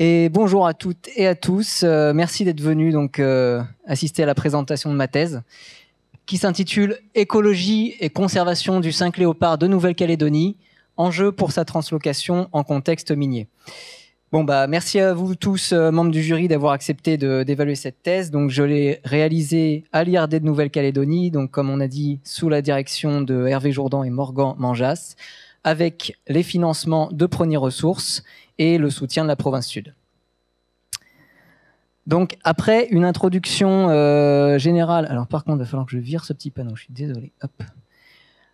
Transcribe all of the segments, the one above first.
Et bonjour à toutes et à tous. Merci d'être venus assister à la présentation de ma thèse qui s'intitule Écologie et conservation du cinq léopard de Nouvelle-Calédonie, enjeux pour sa translocation en contexte minier. Merci à vous tous, membres du jury, d'avoir accepté d'évaluer cette thèse. Donc, je l'ai réalisée à l'IRD de Nouvelle-Calédonie, donc comme on a dit, sous la direction de Hervé Jourdan et Morgan Manjas, avec les financements de Prony Ressources et le soutien de la province Sud. Donc, après une introduction générale... Alors, par contre, il va falloir que je vire ce petit panneau, je suis désolé. Hop.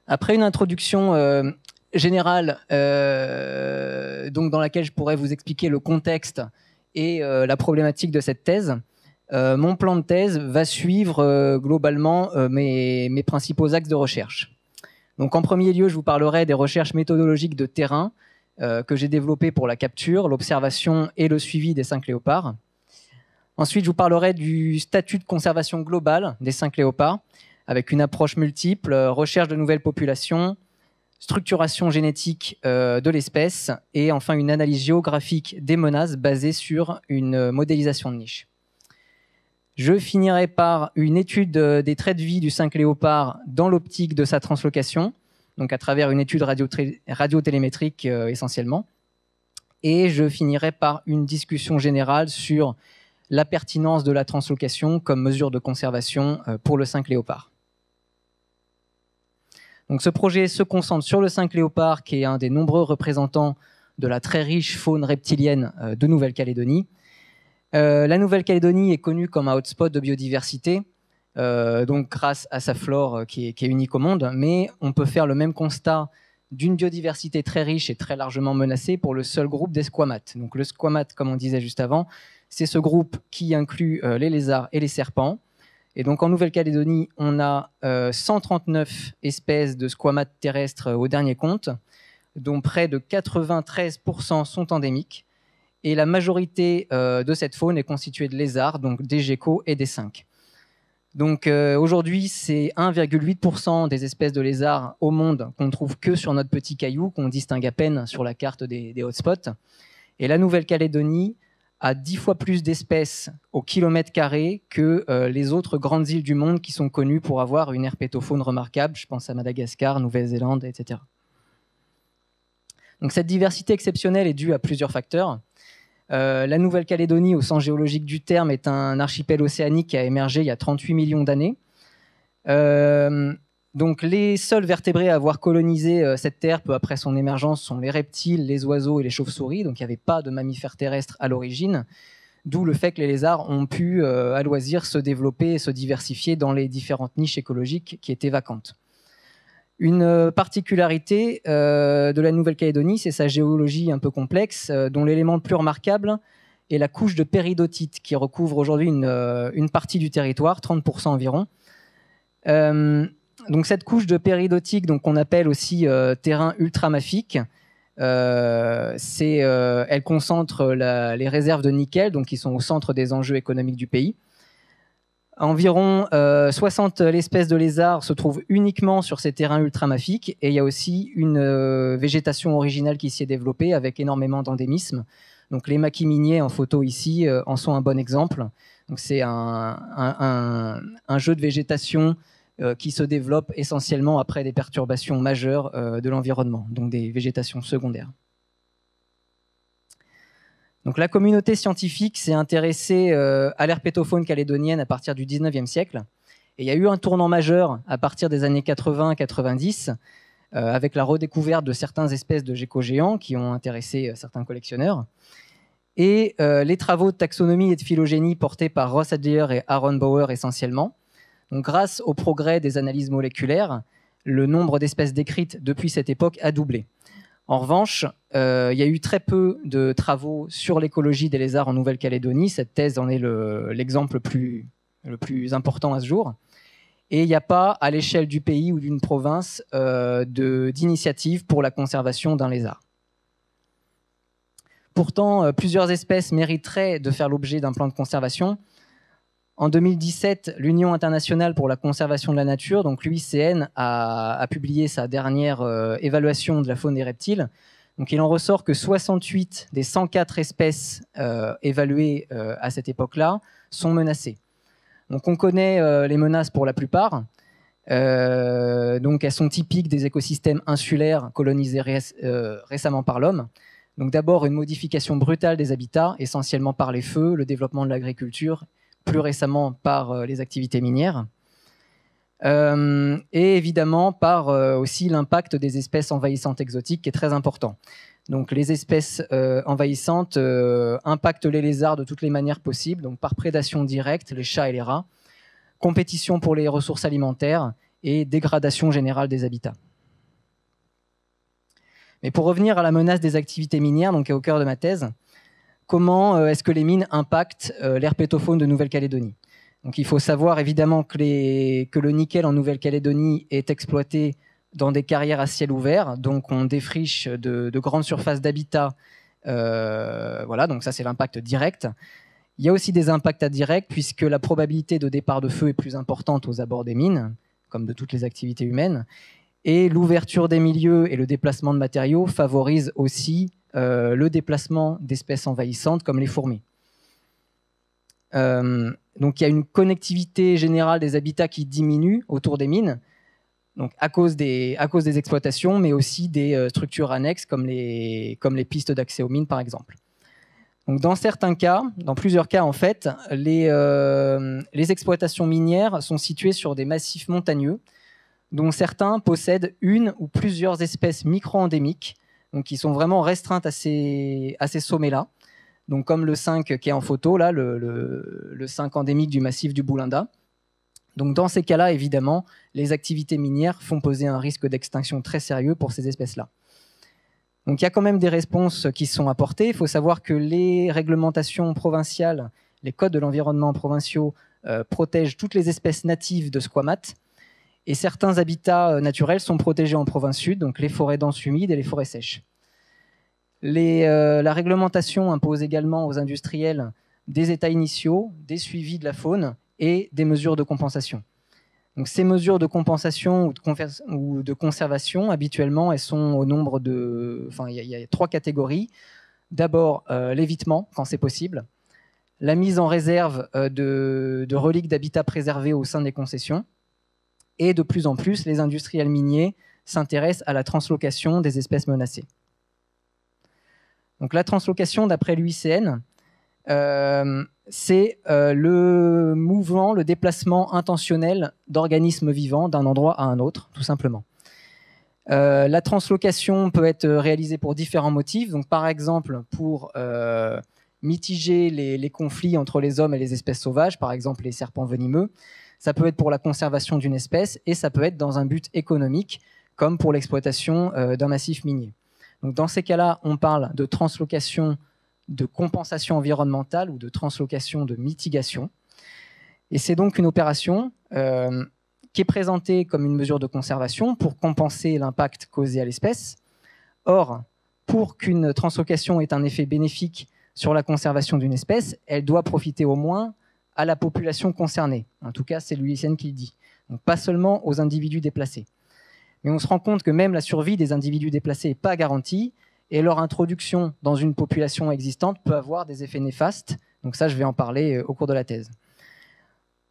Après une introduction générale, dans laquelle je pourrais vous expliquer le contexte et la problématique de cette thèse, mon plan de thèse va suivre globalement mes principaux axes de recherche. Donc, en premier lieu, je vous parlerai des recherches méthodologiques de terrain que j'ai développées pour la capture, l'observation et le suivi des cinq léopards. Ensuite, je vous parlerai du statut de conservation globale des cinq léopards, avec une approche multiple, recherche de nouvelles populations, structuration génétique de l'espèce, et enfin une analyse géographique des menaces basée sur une modélisation de niche. Je finirai par une étude des traits de vie du cinq léopard dans l'optique de sa translocation, donc à travers une étude radiotélémétrique essentiellement. Et je finirai par une discussion générale sur la pertinence de la translocation comme mesure de conservation pour le cinq léopard. Donc, ce projet se concentre sur le cinq léopard, qui est un des nombreux représentants de la très riche faune reptilienne de Nouvelle-Calédonie. La Nouvelle-Calédonie est connue comme un hotspot de biodiversité, donc grâce à sa flore qui est unique au monde, mais on peut faire le même constat d'une biodiversité très riche et très largement menacée pour le seul groupe des squamates. Donc le squamate, comme on disait juste avant, c'est ce groupe qui inclut les lézards et les serpents. Et donc en Nouvelle-Calédonie, on a 139 espèces de squamates terrestres au dernier compte, dont près de 93% sont endémiques. Et la majorité de cette faune est constituée de lézards, donc des geckos et des cinques. Donc aujourd'hui, c'est 1,8% des espèces de lézards au monde qu'on ne trouve que sur notre petit caillou, qu'on distingue à peine sur la carte des hotspots. Et la Nouvelle-Calédonie a 10 fois plus d'espèces au kilomètre carré que les autres grandes îles du monde qui sont connues pour avoir une herpétofaune remarquable. Je pense à Madagascar, Nouvelle-Zélande, etc. Donc cette diversité exceptionnelle est due à plusieurs facteurs. La Nouvelle-Calédonie, au sens géologique du terme, est un archipel océanique qui a émergé il y a 38 millions d'années. Donc les seuls vertébrés à avoir colonisé cette terre peu après son émergence sont les reptiles, les oiseaux et les chauves-souris. Donc il n'y avait pas de mammifères terrestres à l'origine, d'où le fait que les lézards ont pu à loisir se développer et se diversifier dans les différentes niches écologiques qui étaient vacantes. Une particularité de la Nouvelle-Calédonie, c'est sa géologie un peu complexe, dont l'élément le plus remarquable est la couche de péridotite qui recouvre aujourd'hui une partie du territoire, 30% environ. Donc cette couche de péridotite, qu'on appelle aussi terrain ultramafique, elle concentre les réserves de nickel, donc qui sont au centre des enjeux économiques du pays. Environ 60 espèces de lézards se trouvent uniquement sur ces terrains ultramafiques, et il y a aussi une végétation originale qui s'y est développée avec énormément d'endémismes. Donc les maquis miniers en photo ici en sont un bon exemple. Donc c'est un jeu de végétation qui se développe essentiellement après des perturbations majeures de l'environnement, donc des végétations secondaires. Donc, la communauté scientifique s'est intéressée à l'herpétofaune calédonienne à partir du 19e siècle. Et il y a eu un tournant majeur à partir des années 80-90 avec la redécouverte de certaines espèces de geckos géants qui ont intéressé certains collectionneurs. Et les travaux de taxonomie et de phylogénie portés par Ross Adler et Aaron Bauer essentiellement. Donc, grâce au progrès des analyses moléculaires, le nombre d'espèces décrites depuis cette époque a doublé. En revanche, il y a eu très peu de travaux sur l'écologie des lézards en Nouvelle-Calédonie. Cette thèse en est l'exemple le plus important à ce jour. Et il n'y a pas, à l'échelle du pays ou d'une province, d'initiative pour la conservation d'un lézard. Pourtant, plusieurs espèces mériteraient de faire l'objet d'un plan de conservation. En 2017, l'Union internationale pour la conservation de la nature, donc l'UICN, a publié sa dernière évaluation de la faune des reptiles. Donc il en ressort que 68 des 104 espèces évaluées à cette époque-là sont menacées. Donc on connaît les menaces pour la plupart. Donc elles sont typiques des écosystèmes insulaires colonisés récemment par l'homme. Donc d'abord une modification brutale des habitats, essentiellement par les feux, le développement de l'agriculture, plus récemment par les activités minières. Et évidemment par aussi l'impact des espèces envahissantes exotiques qui est très important. Donc les espèces envahissantes impactent les lézards de toutes les manières possibles, donc par prédation directe, les chats et les rats, compétition pour les ressources alimentaires et dégradation générale des habitats. Mais pour revenir à la menace des activités minières, donc qui est au cœur de ma thèse, comment est-ce que les mines impactent l'herpétofaune de Nouvelle-Calédonie? Donc il faut savoir évidemment que le nickel en Nouvelle-Calédonie est exploité dans des carrières à ciel ouvert, donc on défriche de grandes surfaces d'habitat. Voilà, donc ça c'est l'impact direct. Il y a aussi des impacts indirects puisque la probabilité de départ de feu est plus importante aux abords des mines, comme de toutes les activités humaines. Et l'ouverture des milieux et le déplacement de matériaux favorisent aussi le déplacement d'espèces envahissantes comme les fourmis. Donc il y a une connectivité générale des habitats qui diminue autour des mines, donc à cause des exploitations, mais aussi des structures annexes comme les pistes d'accès aux mines par exemple. Donc dans certains cas, dans plusieurs cas en fait, les exploitations minières sont situées sur des massifs montagneux, dont certains possèdent une ou plusieurs espèces micro-endémiques, donc qui sont vraiment restreintes à ces sommets-là. Donc comme le 5 qui est en photo, là, le 5 endémique du massif du Boulinda. Donc dans ces cas-là, évidemment, les activités minières font poser un risque d'extinction très sérieux pour ces espèces-là. Donc il y a quand même des réponses qui sont apportées. Il faut savoir que les réglementations provinciales, les codes de l'environnement provinciaux protègent toutes les espèces natives de squamates. Et certains habitats naturels sont protégés en province sud, donc les forêts denses humides et les forêts sèches. La réglementation impose également aux industriels des états initiaux, des suivis de la faune et des mesures de compensation. Donc, ces mesures de compensation ou de conservation, habituellement, elles sont au nombre de... Enfin, il y a 3 catégories. D'abord, l'évitement, quand c'est possible. La mise en réserve de reliques d'habitats préservés au sein des concessions. Et de plus en plus, les industriels miniers s'intéressent à la translocation des espèces menacées. Donc, la translocation, d'après l'UICN, c'est le mouvement, le déplacement intentionnel d'organismes vivants d'un endroit à un autre, tout simplement. La translocation peut être réalisée pour différents motifs. Donc, par exemple, pour mitiger les conflits entre les hommes et les espèces sauvages, par exemple les serpents venimeux. Ça peut être pour la conservation d'une espèce et ça peut être dans un but économique, comme pour l'exploitation d'un massif minier. Donc, dans ces cas-là, on parle de translocation de compensation environnementale ou de translocation de mitigation. Et c'est donc une opération qui est présentée comme une mesure de conservation pour compenser l'impact causé à l'espèce. Or, pour qu'une translocation ait un effet bénéfique sur la conservation d'une espèce, elle doit profiter au moins à la population concernée. En tout cas, c'est l'UICN qui le dit. Donc, pas seulement aux individus déplacés. Mais on se rend compte que même la survie des individus déplacés n'est pas garantie et leur introduction dans une population existante peut avoir des effets néfastes. Donc ça, je vais en parler au cours de la thèse.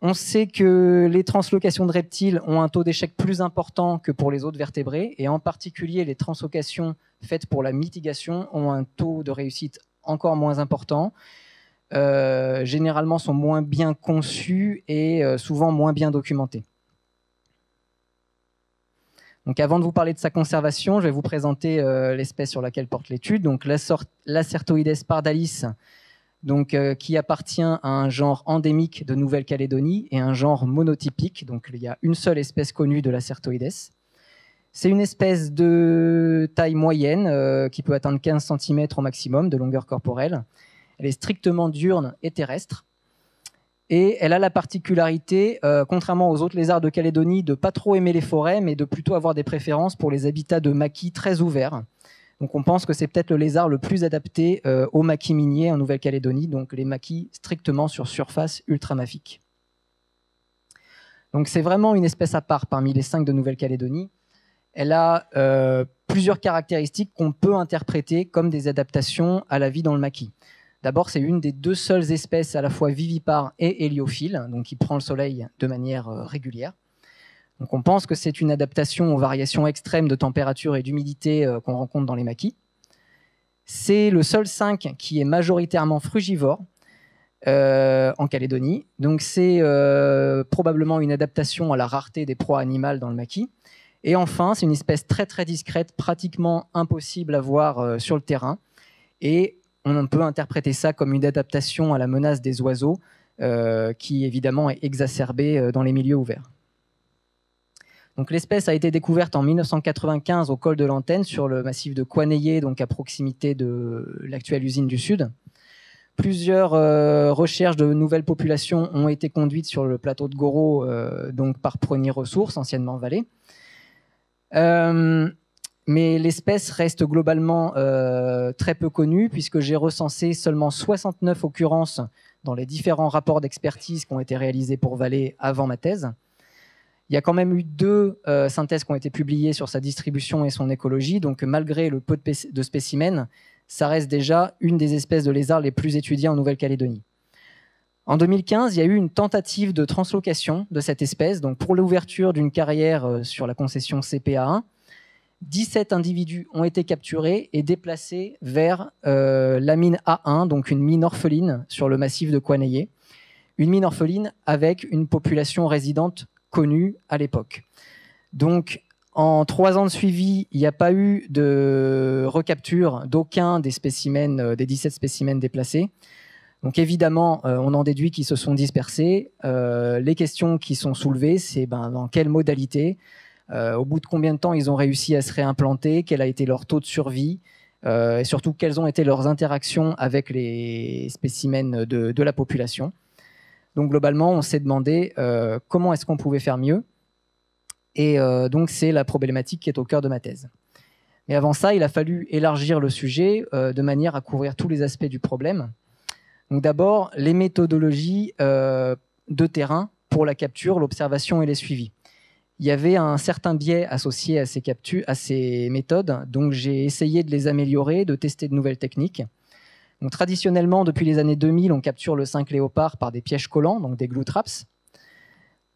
On sait que les translocations de reptiles ont un taux d'échec plus important que pour les autres vertébrés, et en particulier les translocations faites pour la mitigation ont un taux de réussite encore moins important, généralement sont moins bien conçues et souvent moins bien documentées. Donc avant de vous parler de sa conservation, je vais vous présenter l'espèce sur laquelle porte l'étude, donc Lacertoides pardalis, donc, qui appartient à un genre endémique de Nouvelle-Calédonie et un genre monotypique. Donc il y a une seule espèce connue de Lacertoides. C'est une espèce de taille moyenne qui peut atteindre 15 cm au maximum de longueur corporelle. Elle est strictement diurne et terrestre. Et elle a la particularité, contrairement aux autres lézards de Calédonie, de ne pas trop aimer les forêts, mais de plutôt avoir des préférences pour les habitats de maquis très ouverts. Donc on pense que c'est peut-être le lézard le plus adapté aux maquis miniers en Nouvelle-Calédonie, donc les maquis strictement sur surface ultramafique. Donc c'est vraiment une espèce à part parmi les 5 de Nouvelle-Calédonie. Elle a plusieurs caractéristiques qu'on peut interpréter comme des adaptations à la vie dans le maquis. D'abord, c'est une des 2 seules espèces à la fois vivipare et héliophile, donc qui prend le soleil de manière régulière. Donc on pense que c'est une adaptation aux variations extrêmes de température et d'humidité qu'on rencontre dans les maquis. C'est le seul 5 qui est majoritairement frugivore en Calédonie. Donc c'est probablement une adaptation à la rareté des proies animales dans le maquis. Et enfin, c'est une espèce très très discrète, pratiquement impossible à voir sur le terrain. Et on peut interpréter ça comme une adaptation à la menace des oiseaux, qui évidemment est exacerbée dans les milieux ouverts. Donc l'espèce a été découverte en 1995 au col de l'Antenne, sur le massif de Coineyé, donc à proximité de l'actuelle usine du Sud. Plusieurs recherches de nouvelles populations ont été conduites sur le plateau de Goro, donc par Prony Ressources, anciennement Vallée. Mais l'espèce reste globalement très peu connue, puisque j'ai recensé seulement 69 occurrences dans les différents rapports d'expertise qui ont été réalisés pour Vallée avant ma thèse. Il y a quand même eu 2 synthèses qui ont été publiées sur sa distribution et son écologie, donc malgré le peu de spécimens, ça reste déjà une des espèces de lézards les plus étudiées en Nouvelle-Calédonie. En 2015, il y a eu une tentative de translocation de cette espèce, donc pour l'ouverture d'une carrière sur la concession CPA1. 17 individus ont été capturés et déplacés vers la mine A1, donc une mine orpheline sur le massif de Coineyé. Une mine orpheline avec une population résidente connue à l'époque. Donc, en 3 ans de suivi, il n'y a pas eu de recapture d'aucun des spécimens, des 17 spécimens déplacés. Donc évidemment, on en déduit qu'ils se sont dispersés. Les questions qui sont soulevées, c'est dans quelle modalité, au bout de combien de temps ils ont réussi à se réimplanter, quel a été leur taux de survie, et surtout quelles ont été leurs interactions avec les spécimens de la population. Donc globalement, on s'est demandé comment est-ce qu'on pouvait faire mieux. Et donc c'est la problématique qui est au cœur de ma thèse. Mais avant ça, il a fallu élargir le sujet de manière à couvrir tous les aspects du problème. Donc d'abord, les méthodologies de terrain pour la capture, l'observation et les suivis. Il y avait un certain biais associé à ces méthodes, donc j'ai essayé de les améliorer, de tester de nouvelles techniques. Donc, traditionnellement, depuis les années 2000, on capture le 5 léopard par des pièges collants, donc des glue traps.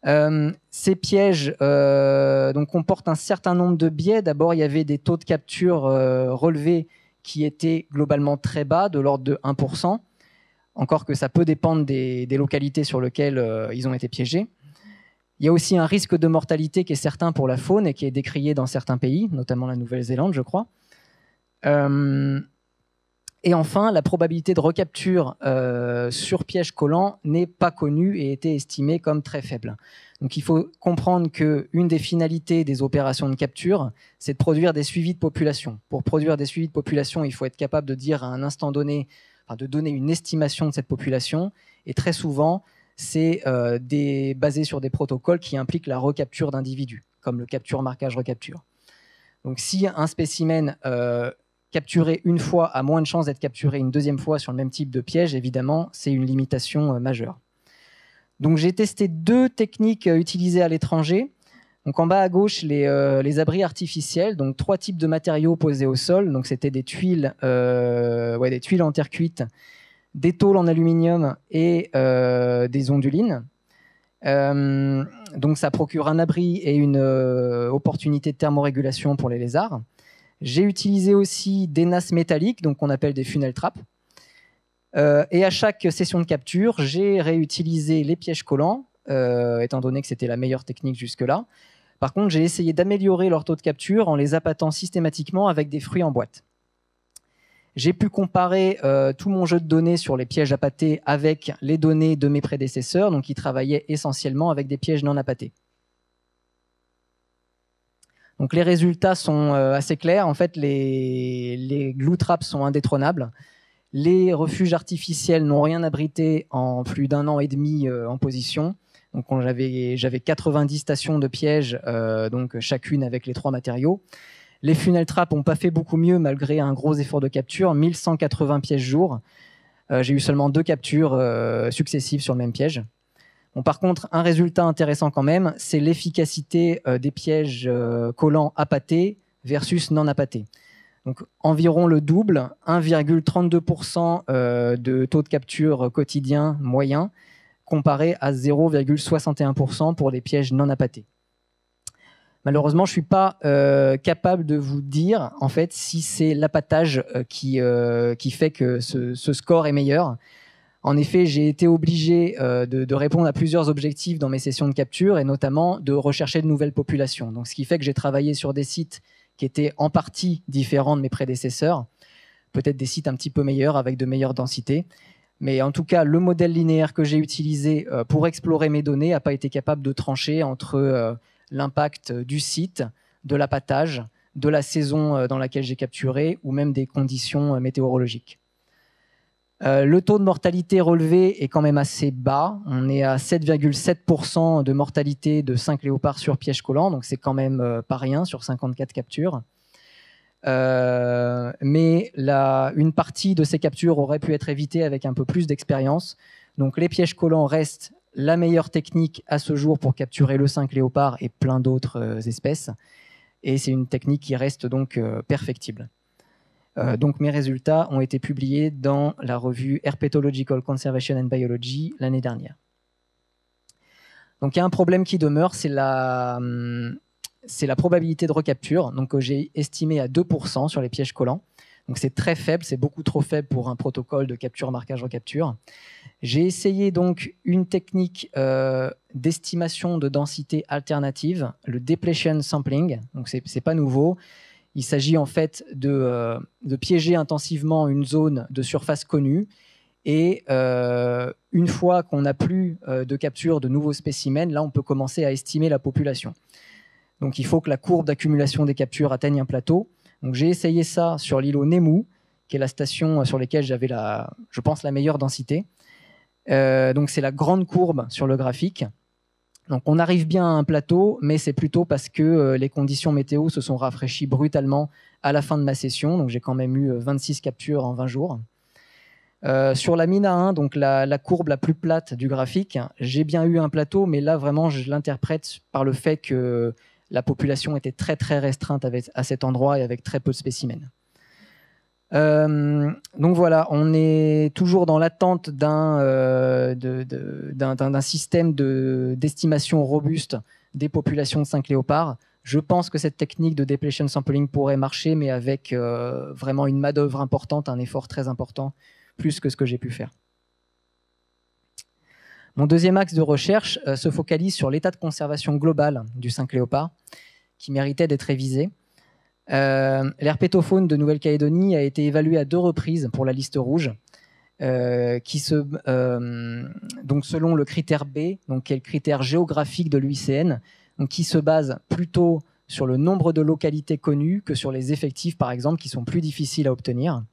Ces pièges donc, comportent un certain nombre de biais. D'abord, il y avait des taux de capture relevés qui étaient globalement très bas, de l'ordre de 1%. Encore que ça peut dépendre des localités sur lesquelles ils ont été piégés. Il y a aussi un risque de mortalité qui est certain pour la faune et qui est décrié dans certains pays, notamment la Nouvelle-Zélande, je crois. Et enfin, la probabilité de recapture sur piège collant n'est pas connue et était estimée comme très faible. Donc il faut comprendre qu'une des finalités des opérations de capture, c'est de produire des suivis de population. Pour produire des suivis de population, il faut être capable de dire à un instant donné, de donner une estimation de cette population. Et très souvent, c'est basé sur des protocoles qui impliquent la recapture d'individus, comme le capture, marquage, recapture. Donc si un spécimen capturé une fois a moins de chances d'être capturé une deuxième fois sur le même type de piège, évidemment, c'est une limitation majeure. Donc j'ai testé 2 techniques utilisées à l'étranger. Donc en bas à gauche, les abris artificiels, donc 3 types de matériaux posés au sol. Donc c'était des tuiles en terre cuite, des tôles en aluminium et des ondulines. Donc ça procure un abri et une opportunité de thermorégulation pour les lézards. J'ai utilisé aussi des nasses métalliques, donc qu'on appelle des funnel traps. Et à chaque session de capture, j'ai réutilisé les pièges collants, étant donné que c'était la meilleure technique jusque-là. Par contre, j'ai essayé d'améliorer leur taux de capture en les appâtant systématiquement avec des fruits en boîte. J'ai pu comparer tout mon jeu de données sur les pièges appâtés avec les données de mes prédécesseurs, donc qui travaillaient essentiellement avec des pièges non appâtés. Donc les résultats sont assez clairs. En fait, les glue traps sont indétrônables. Les refuges artificiels n'ont rien abrité en plus d'1 an et demi en position. Donc j'avais 90 stations de pièges, donc chacune avec les 3 matériaux. Les funnel traps n'ont pas fait beaucoup mieux malgré un gros effort de capture, 1180 pièges jour. J'ai eu seulement 2 captures successives sur le même piège. Bon, par contre, un résultat intéressant quand même, c'est l'efficacité des pièges collants appâtés versus non appâté. Donc environ le double, 1,32% de taux de capture quotidien moyen, comparé à 0,61% pour les pièges non appâtés. Malheureusement, je ne suis pas capable de vous dire en fait, si c'est l'appâtage qui fait que ce score est meilleur. En effet, j'ai été obligé de répondre à plusieurs objectifs dans mes sessions de capture et notamment de rechercher de nouvelles populations. Donc, ce qui fait que j'ai travaillé sur des sites qui étaient en partie différents de mes prédécesseurs, peut-être des sites un petit peu meilleurs avec de meilleures densités. Mais en tout cas, le modèle linéaire que j'ai utilisé pour explorer mes données n'a pas été capable de trancher entre l'impact du site, de l'appâtage, de la saison dans laquelle j'ai capturé ou même des conditions météorologiques. Le taux de mortalité relevé est quand même assez bas. On est à 7,7% de mortalité de 5 léopards sur piège collant, donc c'est quand même pas rien sur 54 captures. Mais une partie de ces captures aurait pu être évitée avec un peu plus d'expérience. Donc les pièges collants restent la meilleure technique à ce jour pour capturer le 5 léopard et plein d'autres espèces. Et c'est une technique qui reste donc perfectible. Donc mes résultats ont été publiés dans la revue Herpetological Conservation and Biology l'année dernière. Donc il y a un problème qui demeure, c'est la probabilité de recapture, donc que j'ai estimé à 2% sur les pièges collants. Donc c'est très faible, c'est beaucoup trop faible pour un protocole de capture, marquage, recapture. J'ai essayé donc une technique d'estimation de densité alternative, le depletion sampling. Donc c'est pas nouveau. Il s'agit en fait de piéger intensivement une zone de surface connue et une fois qu'on n'a plus de capture de nouveaux spécimens, là on peut commencer à estimer la population. Donc il faut que la courbe d'accumulation des captures atteigne un plateau. Donc j'ai essayé ça sur l'îlot Nemu, qui est la station sur laquelle j'avais je pense la meilleure densité. Donc c'est la grande courbe sur le graphique. Donc on arrive bien à un plateau, mais c'est plutôt parce que les conditions météo se sont rafraîchies brutalement à la fin de ma session. Donc j'ai quand même eu 26 captures en 20 jours. Sur la mine A1, donc la courbe la plus plate du graphique, j'ai bien eu un plateau, mais là vraiment je l'interprète par le fait que la population était très très restreinte à cet endroit et avec très peu de spécimens. Donc voilà, on est toujours dans l'attente d'un système d'estimation robuste des populations de 5 léopards. Je pense que cette technique de depletion sampling pourrait marcher, mais avec vraiment une main-d'œuvre importante, un effort très important, plus que ce que j'ai pu faire. Mon deuxième axe de recherche se focalise sur l'état de conservation global du 5 léopard, qui méritait d'être révisé. L'herpétofaune de Nouvelle-Calédonie a été évaluée à 2 reprises pour la liste rouge, donc selon le critère B, donc qui est le critère géographique de l'UICN, qui se base plutôt sur le nombre de localités connues que sur les effectifs, par exemple, qui sont plus difficiles à obtenir.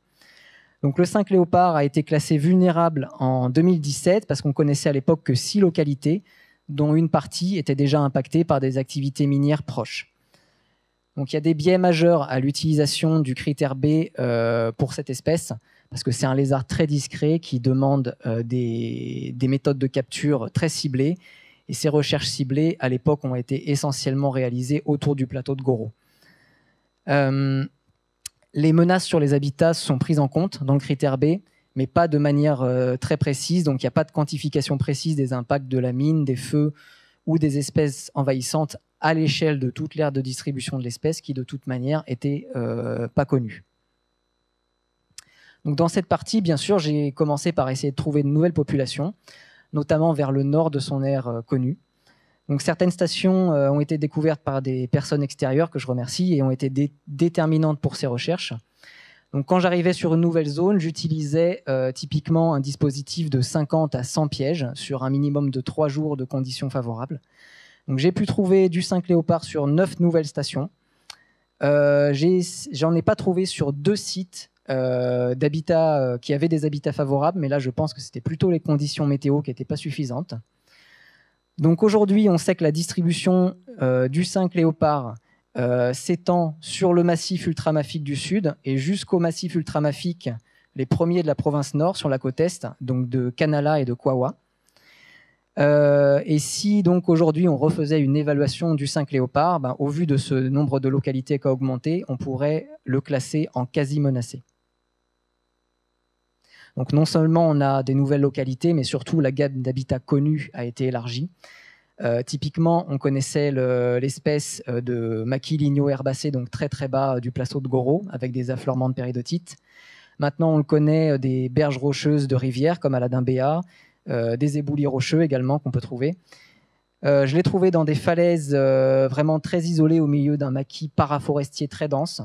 Donc le 5 léopard a été classé vulnérable en 2017 parce qu'on connaissait à l'époque que 6 localités, dont une partie était déjà impactée par des activités minières proches. Donc il y a des biais majeurs à l'utilisation du critère B pour cette espèce, parce que c'est un lézard très discret qui demande des méthodes de capture très ciblées. Et ces recherches ciblées, à l'époque, ont été essentiellement réalisées autour du plateau de Goro. Les menaces sur les habitats sont prises en compte dans le critère B, mais pas de manière très précise. Donc il n'y a pas de quantification précise des impacts de la mine, des feux ou des espèces envahissantes à l'échelle de toute l'aire de distribution de l'espèce qui, de toute manière, n'était pas connue. Donc, dans cette partie, bien sûr, j'ai commencé par essayer de trouver de nouvelles populations, notamment vers le nord de son aire connue. Donc, certaines stations ont été découvertes par des personnes extérieures, que je remercie, et ont été déterminantes pour ces recherches. Donc, quand j'arrivais sur une nouvelle zone, j'utilisais typiquement un dispositif de 50 à 100 pièges sur un minimum de 3 jours de conditions favorables. Donc, j'ai pu trouver du 5 léopard sur 9 nouvelles stations. J'en ai pas trouvé sur 2 sites d'habitats qui avaient des habitats favorables, mais là, je pense que c'était plutôt les conditions météo qui n'étaient pas suffisantes. Donc, aujourd'hui, on sait que la distribution du 5 léopard s'étend sur le massif ultramafique du sud et jusqu'au massif ultramafique, les premiers de la province nord, sur la côte est, donc de Kanala et de Kwawa. Et si donc aujourd'hui on refaisait une évaluation du 5 léopard, ben, au vu de ce nombre de localités qui a augmenté, on pourrait le classer en quasi menacé. Donc non seulement on a des nouvelles localités, mais surtout la gamme d'habitats connus a été élargie. Typiquement, on connaissait l'espèce de maquis ligneux herbacé, donc très très bas du plateau de Goro, avec des affleurements de péridotite. Maintenant, on le connaît des berges rocheuses de rivières, comme à la Dimbéa, des éboulis rocheux également qu'on peut trouver. Je l'ai trouvé dans des falaises vraiment très isolées au milieu d'un maquis paraforestier très dense.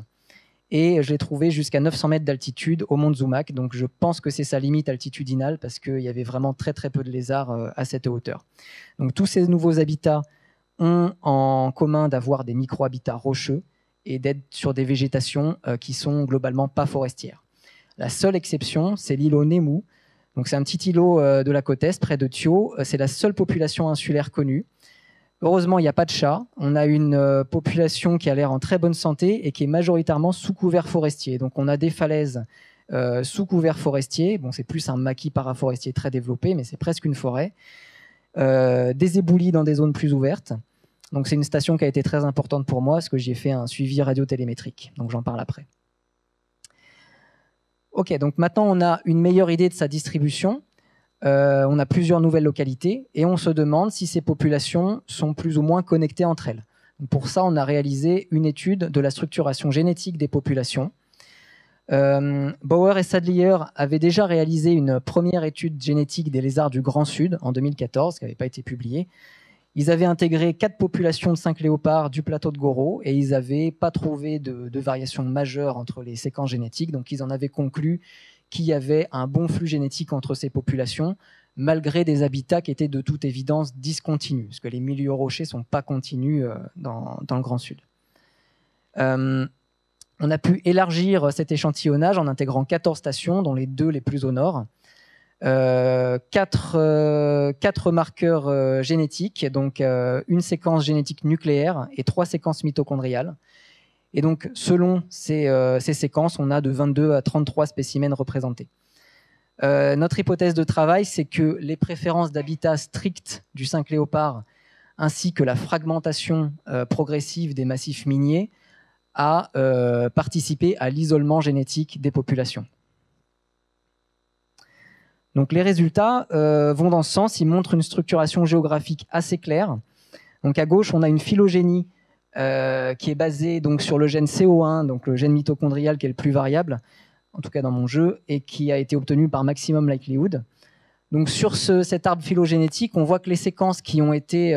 Et je l'ai trouvé jusqu'à 900 mètres d'altitude au mont Zumak. Donc je pense que c'est sa limite altitudinale parce qu'il y avait vraiment très très peu de lézards à cette hauteur. Donc tous ces nouveaux habitats ont en commun d'avoir des micro-habitats rocheux et d'être sur des végétations qui sont globalement pas forestières. La seule exception, c'est l'îlot Nemu. Donc c'est un petit îlot de la côte est, près de Thio. C'est la seule population insulaire connue. Heureusement, il n'y a pas de chats. On a une population qui a l'air en très bonne santé et qui est majoritairement sous couvert forestier. Donc on a des falaises sous couvert forestier. Bon, c'est plus un maquis paraforestier très développé, mais c'est presque une forêt. Des éboulis dans des zones plus ouvertes. Donc c'est une station qui a été très importante pour moi parce que j'y ai fait un suivi radiotélémétrique. Donc j'en parle après. Ok, donc maintenant on a une meilleure idée de sa distribution. On a plusieurs nouvelles localités et on se demande si ces populations sont plus ou moins connectées entre elles. Donc pour ça, on a réalisé une étude de la structuration génétique des populations. Bauer et Sadlier avaient déjà réalisé une première étude génétique des lézards du Grand Sud en 2014, qui n'avait pas été publiée. Ils avaient intégré 4 populations de 5 léopards du plateau de Goro et ils n'avaient pas trouvé de variation majeure entre les séquences génétiques. Donc ils en avaient conclu qu'il y avait un bon flux génétique entre ces populations, malgré des habitats qui étaient de toute évidence discontinus, parce que les milieux rochers ne sont pas continus dans le Grand Sud. On a pu élargir cet échantillonnage en intégrant 14 stations, dont les 2 les plus au nord. 4 marqueurs génétiques, donc une séquence génétique nucléaire et 3 séquences mitochondriales. Et donc, selon ces séquences, on a de 22 à 33 spécimens représentés. Notre hypothèse de travail, c'est que les préférences d'habitat stricts du 5 léopard, ainsi que la fragmentation progressive des massifs miniers, a participé à l'isolement génétique des populations. Donc, les résultats vont dans ce sens. Ils montrent une structuration géographique assez claire. Donc, à gauche, on a une phylogénie qui est basé donc sur le gène CO1, donc le gène mitochondrial qui est le plus variable, en tout cas dans mon jeu, et qui a été obtenu par Maximum Likelihood. Donc sur cet arbre phylogénétique, on voit que les séquences qui ont été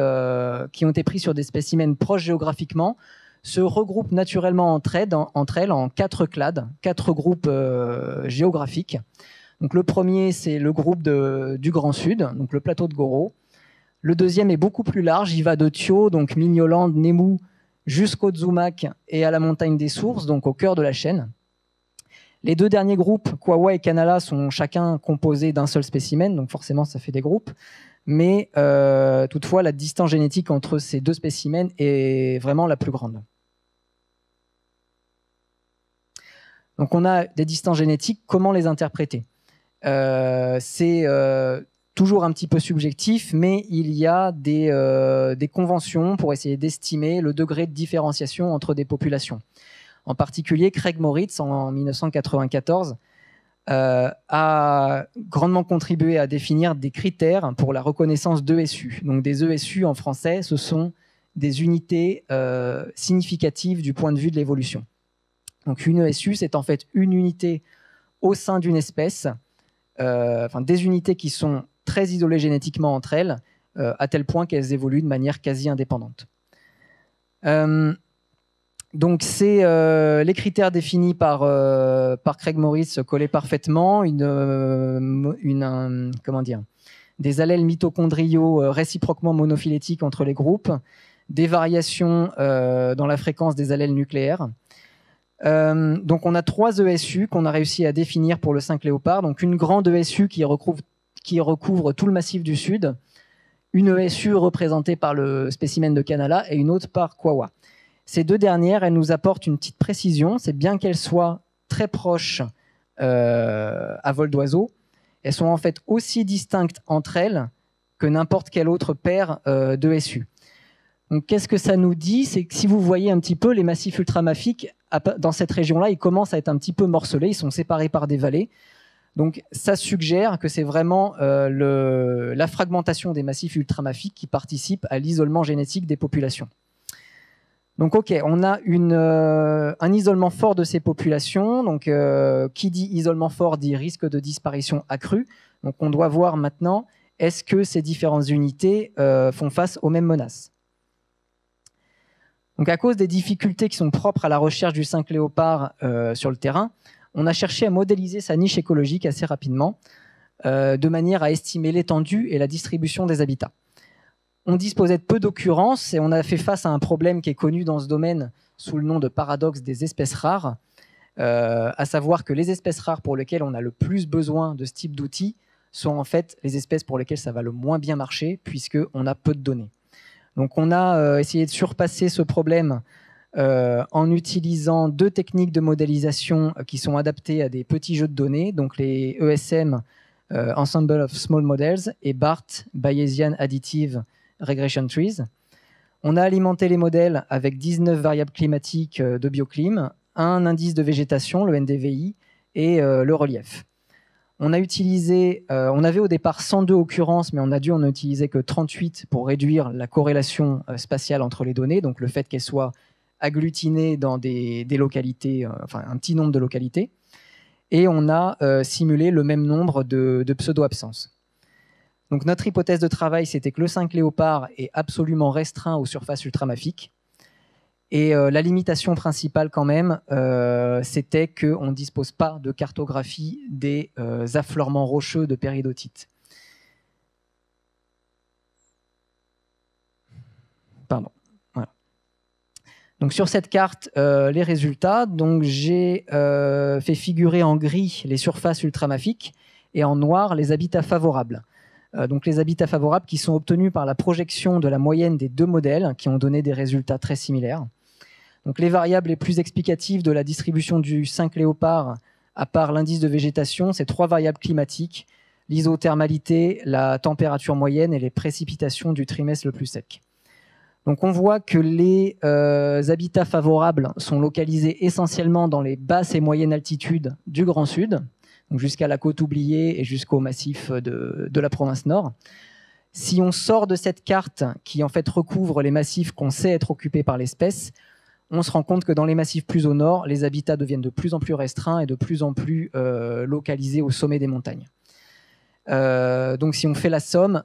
prises sur des spécimens proches géographiquement se regroupent naturellement entre elles en 4 clades, 4 groupes géographiques. Donc le premier, c'est le groupe du Grand Sud, donc le plateau de Goro. Le deuxième est beaucoup plus large, il va de Thio, donc Mignoland, Nemu, jusqu'au Zumak et à la montagne des Sources, donc au cœur de la chaîne. Les 2 derniers groupes, Kwawa et Kanala, sont chacun composés d'un seul spécimen, donc forcément ça fait des groupes. Mais toutefois, la distance génétique entre ces 2 spécimens est vraiment la plus grande. Donc on a des distances génétiques, comment les interpréter ? C'est toujours un petit peu subjectif, mais il y a des conventions pour essayer d'estimer le degré de différenciation entre des populations. En particulier, Craig Moritz, en 1994, a grandement contribué à définir des critères pour la reconnaissance d'ESU. Donc des ESU en français, ce sont des unités significatives du point de vue de l'évolution. Donc une ESU, c'est en fait une unité au sein d'une espèce, des unités qui sont très isolées génétiquement entre elles, à tel point qu'elles évoluent de manière quasi indépendante. Donc c'est les critères définis par Craig Moritz collaient parfaitement, des allèles mitochondriaux réciproquement monophylétiques entre les groupes, des variations dans la fréquence des allèles nucléaires. Donc on a 3 ESU qu'on a réussi à définir pour le 5 léopard. Donc une grande ESU qui recouvre tout le massif du Sud, une ESU représentée par le spécimen de Kanala et une autre par Kwawa. Ces 2 dernières, elles nous apportent une petite précision, c'est bien qu'elles soient très proches à vol d'oiseau, elles sont en fait aussi distinctes entre elles que n'importe quelle autre paire de SU. Donc, qu'est-ce que ça nous dit? C'est que si vous voyez un petit peu les massifs ultramafiques, dans cette région-là, ils commencent à être un petit peu morcelés, ils sont séparés par des vallées. Donc, ça suggère que c'est vraiment la fragmentation des massifs ultramafiques qui participe à l'isolement génétique des populations. Donc, OK, on a un isolement fort de ces populations. Donc, qui dit isolement fort dit risque de disparition accru. Donc, on doit voir maintenant, est-ce que ces différentes unités font face aux mêmes menaces? Donc, à cause des difficultés qui sont propres à la recherche du 5 léopard sur le terrain, on a cherché à modéliser sa niche écologique assez rapidement, de manière à estimer l'étendue et la distribution des habitats. On disposait de peu d'occurrences et on a fait face à un problème qui est connu dans ce domaine sous le nom de paradoxe des espèces rares, à savoir que les espèces rares pour lesquelles on a le plus besoin de ce type d'outils sont en fait les espèces pour lesquelles ça va le moins bien marcher, puisqu'on a peu de données. Donc on a essayé de surpasser ce problème en utilisant deux techniques de modélisation qui sont adaptées à des petits jeux de données, donc les ESM, Ensemble of Small Models, et BART, Bayesian Additive Regression Trees. On a alimenté les modèles avec 19 variables climatiques de bioclim, un indice de végétation, le NDVI, et le relief. On avait au départ 102 occurrences, mais on a dû en utiliser que 38 pour réduire la corrélation spatiale entre les données, donc le fait qu'elles soient agglutinées dans des localités, enfin un petit nombre de localités. Et on a simulé le même nombre de pseudo-absences. Donc notre hypothèse de travail, c'était que le 5 léopard est absolument restreint aux surfaces ultramafiques. Et la limitation principale quand même, c'était qu'on ne dispose pas de cartographie des affleurements rocheux de péridotite. Pardon. Voilà. Donc sur cette carte, les résultats. Donc j'ai fait figurer en gris les surfaces ultramafiques et en noir les habitats favorables. Donc les habitats favorables qui sont obtenus par la projection de la moyenne des deux modèles qui ont donné des résultats très similaires. Donc les variables les plus explicatives de la distribution du 5 léopard, à part l'indice de végétation, c'est 3 variables climatiques, l'isothermalité, la température moyenne et les précipitations du trimestre le plus sec. Donc on voit que les habitats favorables sont localisés essentiellement dans les basses et moyennes altitudes du Grand Sud, donc jusqu'à la côte oubliée et jusqu'au massif de la province Nord. Si on sort de cette carte qui en fait recouvre les massifs qu'on sait être occupés par l'espèce, on se rend compte que dans les massifs plus au nord, les habitats deviennent de plus en plus restreints et de plus en plus localisés au sommet des montagnes. Donc si on fait la somme,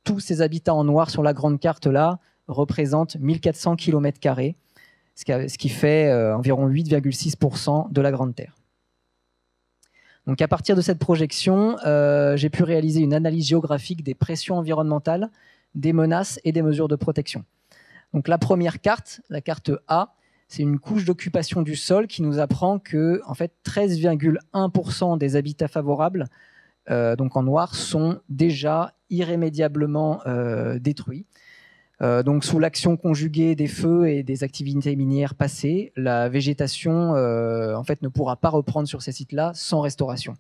tous ces habitats en noir sur la grande carte là représentent 1400 km², ce qui fait environ 8,6% de la Grande Terre. Donc à partir de cette projection, j'ai pu réaliser une analyse géographique des pressions environnementales, des menaces et des mesures de protection. Donc la première carte, la carte A, c'est une couche d'occupation du sol qui nous apprend que en fait, 13,1% des habitats favorables, donc en noir, sont déjà irrémédiablement détruits. Donc sous l'action conjuguée des feux et des activités minières passées, la végétation en fait, ne pourra pas reprendre sur ces sites-là sans restauration.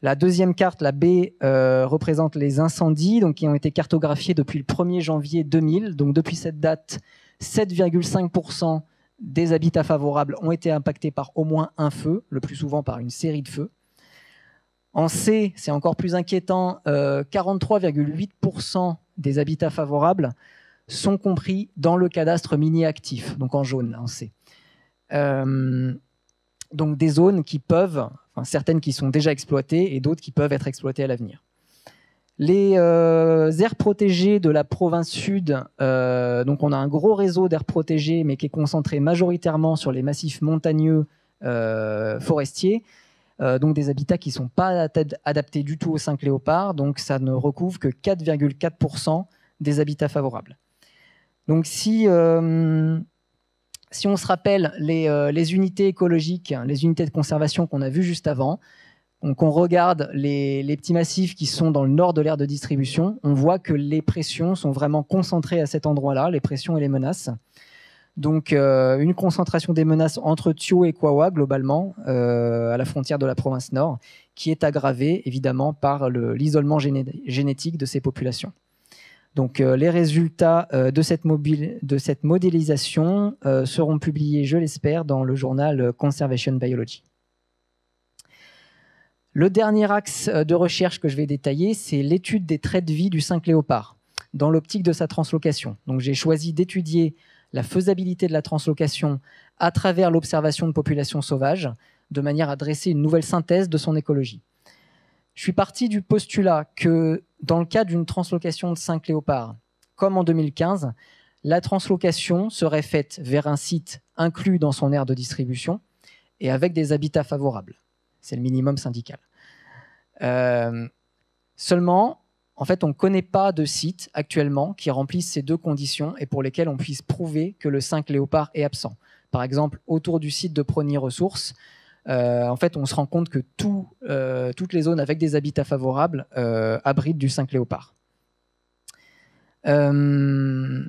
La deuxième carte, la B, représente les incendies donc, qui ont été cartographiés depuis le 1er janvier 2000. Donc depuis cette date, 7,5% des habitats favorables ont été impactés par au moins un feu, le plus souvent par une série de feux. En C, c'est encore plus inquiétant, 43,8% des habitats favorables sont compris dans le cadastre minier actif, donc en jaune, là, en C. Donc des zones qui peuvent, enfin, certaines qui sont déjà exploitées et d'autres qui peuvent être exploitées à l'avenir. Les aires protégées de la province sud, donc on a un gros réseau d'aires protégées, mais qui est concentré majoritairement sur les massifs montagneux forestiers, donc des habitats qui ne sont pas adaptés du tout au 5 léopard, donc ça ne recouvre que 4,4% des habitats favorables. Donc si on se rappelle les unités écologiques, les unités de conservation qu'on a vues juste avant, donc on regarde les petits massifs qui sont dans le nord de l'aire de distribution, on voit que les pressions sont vraiment concentrées à cet endroit-là, les pressions et les menaces. Donc, une concentration des menaces entre Thio et Kawa, globalement, à la frontière de la province Nord, qui est aggravée, évidemment, par l'isolement génétique de ces populations. Donc, les résultats de cette modélisation seront publiés, je l'espère, dans le journal Conservation Biology. Le dernier axe de recherche que je vais détailler, c'est l'étude des traits de vie du cinq léopard dans l'optique de sa translocation. Donc, j'ai choisi d'étudier la faisabilité de la translocation à travers l'observation de populations sauvages, de manière à dresser une nouvelle synthèse de son écologie. Je suis parti du postulat que, dans le cas d'une translocation de 5 léopards, comme en 2015, la translocation serait faite vers un site inclus dans son aire de distribution et avec des habitats favorables. C'est le minimum syndical. Seulement, en fait, on ne connaît pas de site actuellement qui remplisse ces deux conditions et pour lesquels on puisse prouver que le 5 léopard est absent. Par exemple, autour du site de Prony Ressources, en fait, on se rend compte que toutes les zones avec des habitats favorables abritent du 5 léopard. Donc,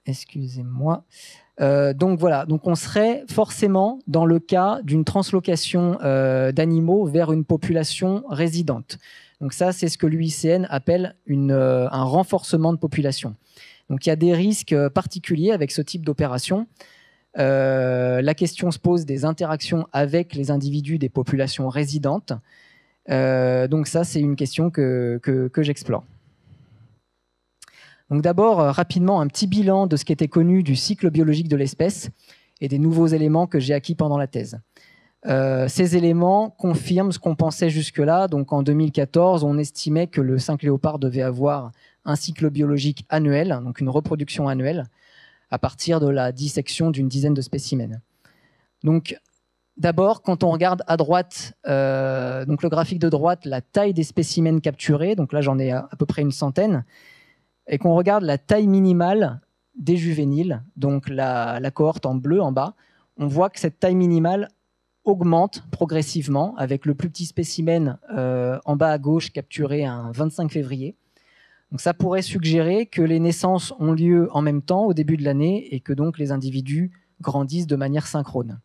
excusez-moi. Donc voilà, donc on serait forcément dans le cas d'une translocation d'animaux vers une population résidente. Donc ça, c'est ce que l'UICN appelle un renforcement de population. Donc il y a des risques particuliers avec ce type d'opération. La question se pose des interactions avec les individus des populations résidentes. Donc ça, c'est une question que j'explore. Donc d'abord, rapidement, un petit bilan de ce qui était connu du cycle biologique de l'espèce et des nouveaux éléments que j'ai acquis pendant la thèse. Ces éléments confirment ce qu'on pensait jusque-là. Donc en 2014, on estimait que le 5 léopard devait avoir un cycle biologique annuel, donc une reproduction annuelle, à partir de la dissection d'une dizaine de spécimens. Donc d'abord, quand on regarde à droite, donc le graphique de droite, la taille des spécimens capturés, donc là j'en ai à peu près une centaine, et qu'on regarde la taille minimale des juvéniles, donc la cohorte en bleu en bas, on voit que cette taille minimale augmente progressivement avec le plus petit spécimen en bas à gauche capturé un 25 février. Donc ça pourrait suggérer que les naissances ont lieu en même temps au début de l'année et que donc les individus grandissent de manière synchrone.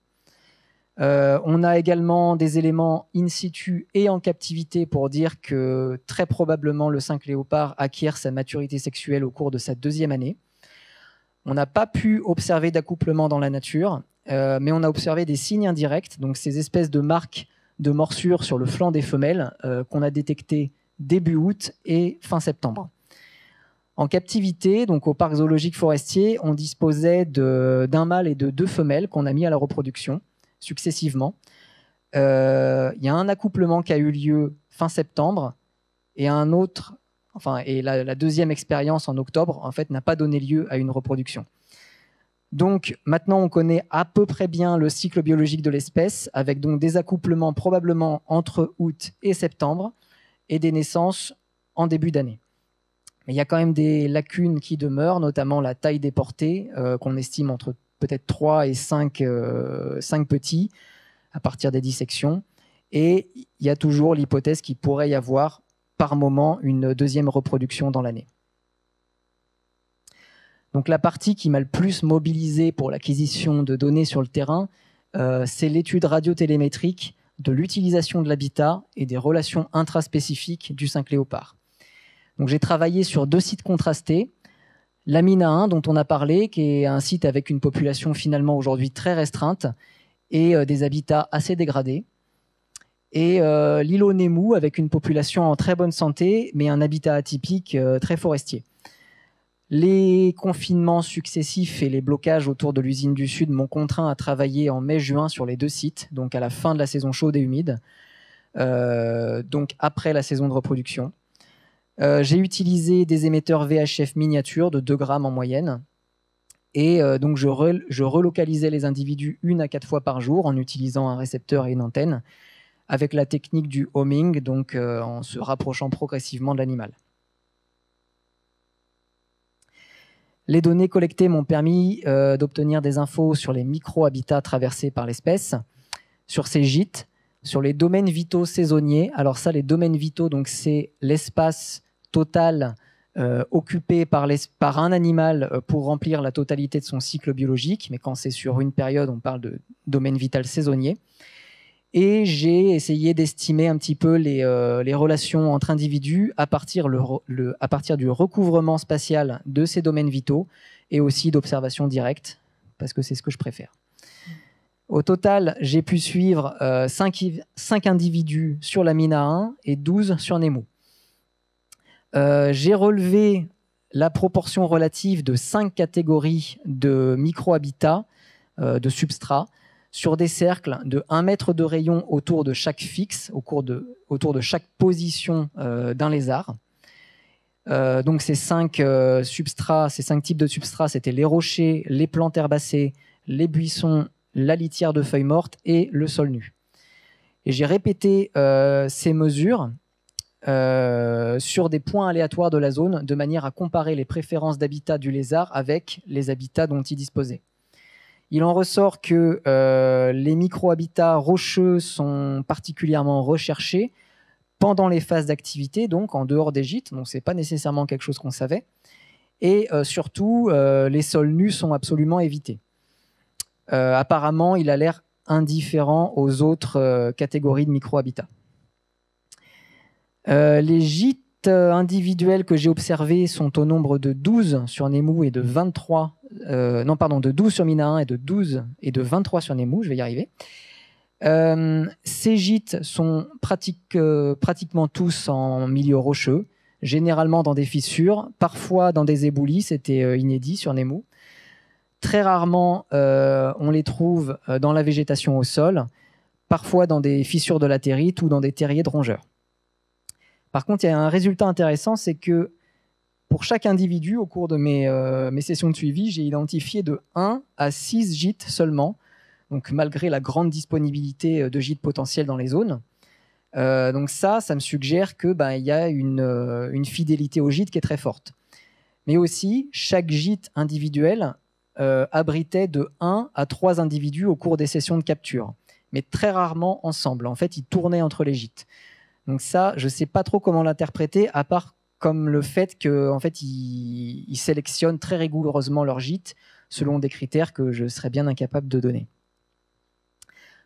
On a également des éléments in situ et en captivité pour dire que très probablement le 5 léopard acquiert sa maturité sexuelle au cours de sa deuxième année. On n'a pas pu observer d'accouplement dans la nature, mais on a observé des signes indirects, donc ces espèces de marques de morsure sur le flanc des femelles qu'on a détectées début août et fin septembre. En captivité, donc au parc zoologique forestier, on disposait d'un mâle et de 2 femelles qu'on a mis à la reproduction successivement. Il y a un accouplement qui a eu lieu fin septembre et un autre, et la deuxième expérience en octobre, en fait, n'a pas donné lieu à une reproduction. Donc maintenant, on connaît à peu près bien le cycle biologique de l'espèce, avec donc des accouplements probablement entre août et septembre et des naissances en début d'année. Mais il y a quand même des lacunes qui demeurent, notamment la taille des portées, qu'on estime entre peut-être 3 et 5 petits à partir des dissections. Et il y a toujours l'hypothèse qu'il pourrait y avoir par moment une deuxième reproduction dans l'année. Donc la partie qui m'a le plus mobilisé pour l'acquisition de données sur le terrain, c'est l'étude radiotélémétrique de l'utilisation de l'habitat et des relations intraspécifiques du 5 léopard. Donc j'ai travaillé sur 2 sites contrastés. L'Amina 1, dont on a parlé, qui est un site avec une population finalement aujourd'hui très restreinte et des habitats assez dégradés. Et l'îlot Nemu, avec une population en très bonne santé, mais un habitat atypique très forestier. Les confinements successifs et les blocages autour de l'usine du Sud m'ont contraint à travailler en mai-juin sur les 2 sites, donc à la fin de la saison chaude et humide, donc après la saison de reproduction. J'ai utilisé des émetteurs VHF miniatures de 2 grammes en moyenne. Et donc, je relocalisais les individus 1 à 4 fois par jour en utilisant un récepteur et une antenne, avec la technique du homing, donc en se rapprochant progressivement de l'animal. Les données collectées m'ont permis d'obtenir des infos sur les micro-habitats traversés par l'espèce, sur ces gîtes, sur les domaines vitaux saisonniers. Alors ça, les domaines vitaux, donc c'est l'espace total occupé par un animal pour remplir la totalité de son cycle biologique, mais quand c'est sur une période, on parle de domaine vital saisonnier. Et j'ai essayé d'estimer un petit peu les relations entre individus à partir du recouvrement spatial de ces domaines vitaux et aussi d'observation directe, parce que c'est ce que je préfère. Au total, j'ai pu suivre 5 individus sur la Mina 1 et 12 sur Nemu. J'ai relevé la proportion relative de 5 catégories de micro-habitats, de substrats, sur des cercles de 1 mètre de rayon autour de chaque fixe, autour de chaque position d'un lézard. Donc ces 5 substrats, ces 5 types de substrats, c'était les rochers, les plantes herbacées, les buissons, la litière de feuilles mortes et le sol nu. Et j'ai répété ces mesures sur des points aléatoires de la zone de manière à comparer les préférences d'habitat du lézard avec les habitats dont il disposait. Il en ressort que les micro-habitats rocheux sont particulièrement recherchés pendant les phases d'activité, donc en dehors des gîtes, donc ce n'est pas nécessairement quelque chose qu'on savait. Et surtout, les sols nus sont absolument évités. Apparemment, il a l'air indifférent aux autres catégories de micro-habitats. Les gîtes individuels que j'ai observés sont au nombre de 12 sur Nemu et de 23, de 12 sur Mina 1 et de 12 et de 23 sur Nemu, je vais y arriver. Ces gîtes sont pratiquement tous en milieu rocheux, généralement dans des fissures, parfois dans des éboulis, c'était inédit sur Nemu. Très rarement, on les trouve dans la végétation au sol, parfois dans des fissures de latérite ou dans des terriers de rongeurs. Par contre, il y a un résultat intéressant, c'est que pour chaque individu, au cours de mes sessions de suivi, j'ai identifié de 1 à 6 gîtes seulement, donc malgré la grande disponibilité de gîtes potentiels dans les zones. Donc ça me suggère qu'il y a une fidélité au gîte qui est très forte. Mais aussi, chaque gîte individuel abritait de 1 à 3 individus au cours des sessions de capture, mais très rarement ensemble. En fait, ils tournaient entre les gîtes. Donc ça, je ne sais pas trop comment l'interpréter, à part comme le fait qu'en fait, ils sélectionnent très rigoureusement leurs gîtes selon des critères que je serais bien incapable de donner.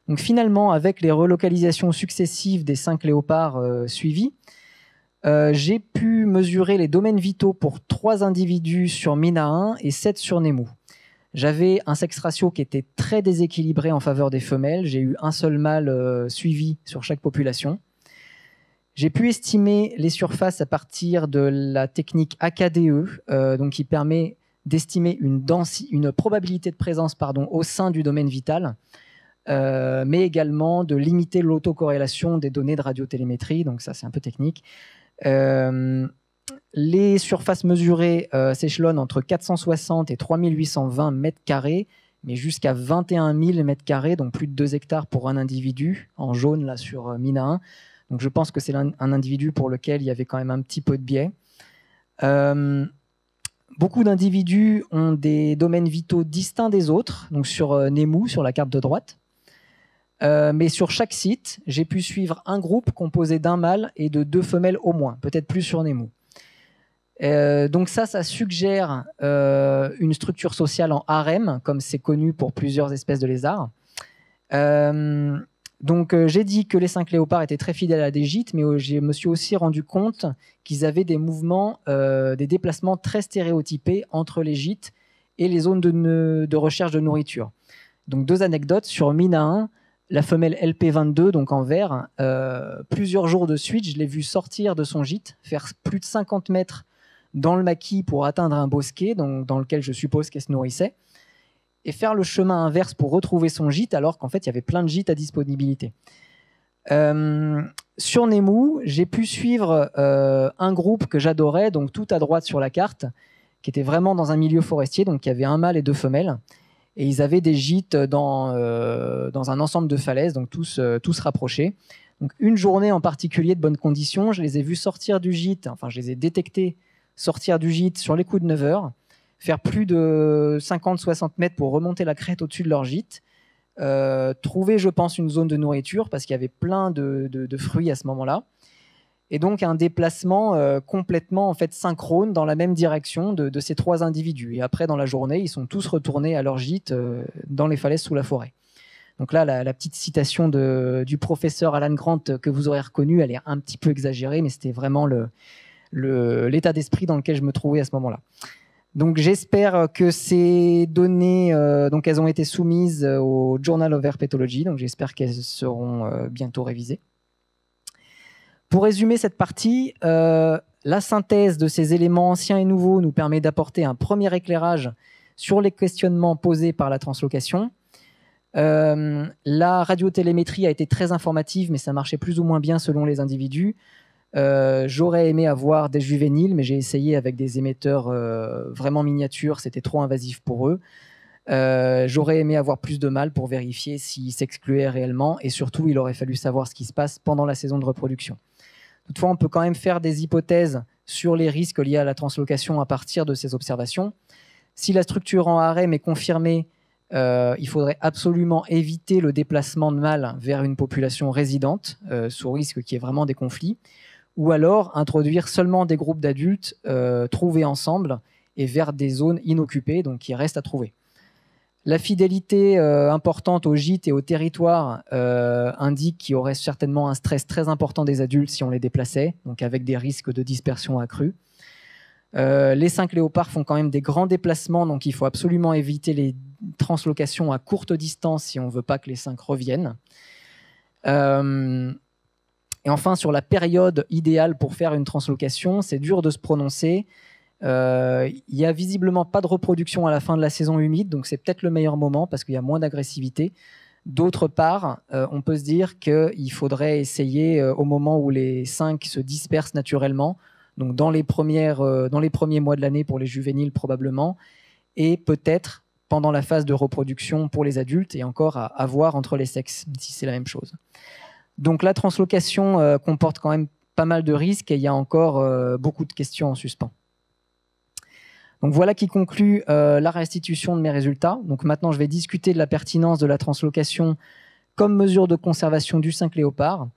Donc finalement, avec les relocalisations successives des 5 léopards suivis, j'ai pu mesurer les domaines vitaux pour 3 individus sur Mina 1 et 7 sur Nemu. J'avais un sexe ratio qui était très déséquilibré en faveur des femelles. J'ai eu un seul mâle suivi sur chaque population. J'ai pu estimer les surfaces à partir de la technique AKDE, donc qui permet d'estimer une probabilité de présence au sein du domaine vital, mais également de limiter l'autocorrélation des données de radiotélémétrie, donc ça c'est un peu technique. Les surfaces mesurées s'échelonnent entre 460 et 3820 mètres carrés, mais jusqu'à 21 000 mètres carrés, donc plus de 2 hectares pour un individu, en jaune là sur Mina 1. Donc je pense que c'est un individu pour lequel il y avait quand même un petit peu de biais. Beaucoup d'individus ont des domaines vitaux distincts des autres, donc sur Nemu, sur la carte de droite. Mais sur chaque site, j'ai pu suivre un groupe composé d'un mâle et de 2 femelles au moins, peut-être plus sur Nemu. Donc ça suggère une structure sociale en harem, comme c'est connu pour plusieurs espèces de lézards. Donc j'ai dit que les 5 léopards étaient très fidèles à des gîtes, mais je me suis aussi rendu compte qu'ils avaient des mouvements, des déplacements très stéréotypés entre les gîtes et les zones de recherche de nourriture. Donc 2 anecdotes sur Mina 1, la femelle LP22, donc en vert, plusieurs jours de suite, je l'ai vue sortir de son gîte, faire plus de 50 mètres dans le maquis pour atteindre un bosquet dans lequel je suppose qu'elle se nourrissait, et faire le chemin inverse pour retrouver son gîte, alors qu'en fait, il y avait plein de gîtes à disponibilité. Sur Nemu, j'ai pu suivre un groupe que j'adorais, donc tout à droite sur la carte, qui était vraiment dans un milieu forestier, donc il y avait un mâle et 2 femelles, et ils avaient des gîtes dans un ensemble de falaises, donc tous rapprochés. Donc une journée en particulier de bonnes conditions, je les ai vus sortir du gîte, enfin je les ai détectés sortir du gîte sur les coups de 9 heures, faire plus de 50-60 mètres pour remonter la crête au-dessus de leur gîte, trouver, je pense, une zone de nourriture parce qu'il y avait plein de fruits à ce moment-là. et donc un déplacement complètement en fait synchrone dans la même direction de ces 3 individus. Et après, dans la journée, ils sont tous retournés à leur gîte dans les falaises sous la forêt. Donc là, la petite citation du professeur Alan Grant que vous aurez reconnu, elle est un petit peu exagérée, mais c'était vraiment l'état d'esprit dans lequel je me trouvais à ce moment-là. Donc j'espère que ces données, donc elles ont été soumises au Journal of Herpetology, donc j'espère qu'elles seront bientôt révisées. Pour résumer cette partie, la synthèse de ces éléments anciens et nouveaux nous permet d'apporter un premier éclairage sur les questionnements posés par la translocation. La radiotélémétrie a été très informative, mais ça marchait plus ou moins bien selon les individus. J'aurais aimé avoir des juvéniles, mais j'ai essayé avec des émetteurs vraiment miniatures, c'était trop invasif pour eux. J'aurais aimé avoir plus de mâles pour vérifier s'ils s'excluaient réellement, et surtout, il aurait fallu savoir ce qui se passe pendant la saison de reproduction. Toutefois, on peut quand même faire des hypothèses sur les risques liés à la translocation à partir de ces observations. Si la structure en harem est confirmée, il faudrait absolument éviter le déplacement de mâles vers une population résidente, sous risque qu'il y ait vraiment des conflits, ou alors introduire seulement des groupes d'adultes trouvés ensemble et vers des zones inoccupées, donc qui restent à trouver. La fidélité importante au gîte et au territoire indique qu'il y aurait certainement un stress très important des adultes si on les déplaçait, donc avec des risques de dispersion accrus. Les 5 léopards font quand même des grands déplacements, donc il faut absolument éviter les translocations à courte distance si on ne veut pas que les 5 reviennent. Et enfin, sur la période idéale pour faire une translocation, c'est dur de se prononcer. Il n'y a visiblement pas de reproduction à la fin de la saison humide, donc c'est peut-être le meilleur moment parce qu'il y a moins d'agressivité. D'autre part, on peut se dire qu'il faudrait essayer au moment où les 5 se dispersent naturellement, donc dans les premiers mois de l'année pour les juvéniles probablement, et peut-être pendant la phase de reproduction pour les adultes, et encore à voir entre les sexes, si c'est la même chose. Donc la translocation comporte quand même pas mal de risques et il y a encore beaucoup de questions en suspens. Donc voilà qui conclut la restitution de mes résultats. Donc maintenant, je vais discuter de la pertinence de la translocation comme mesure de conservation du 5 léopard.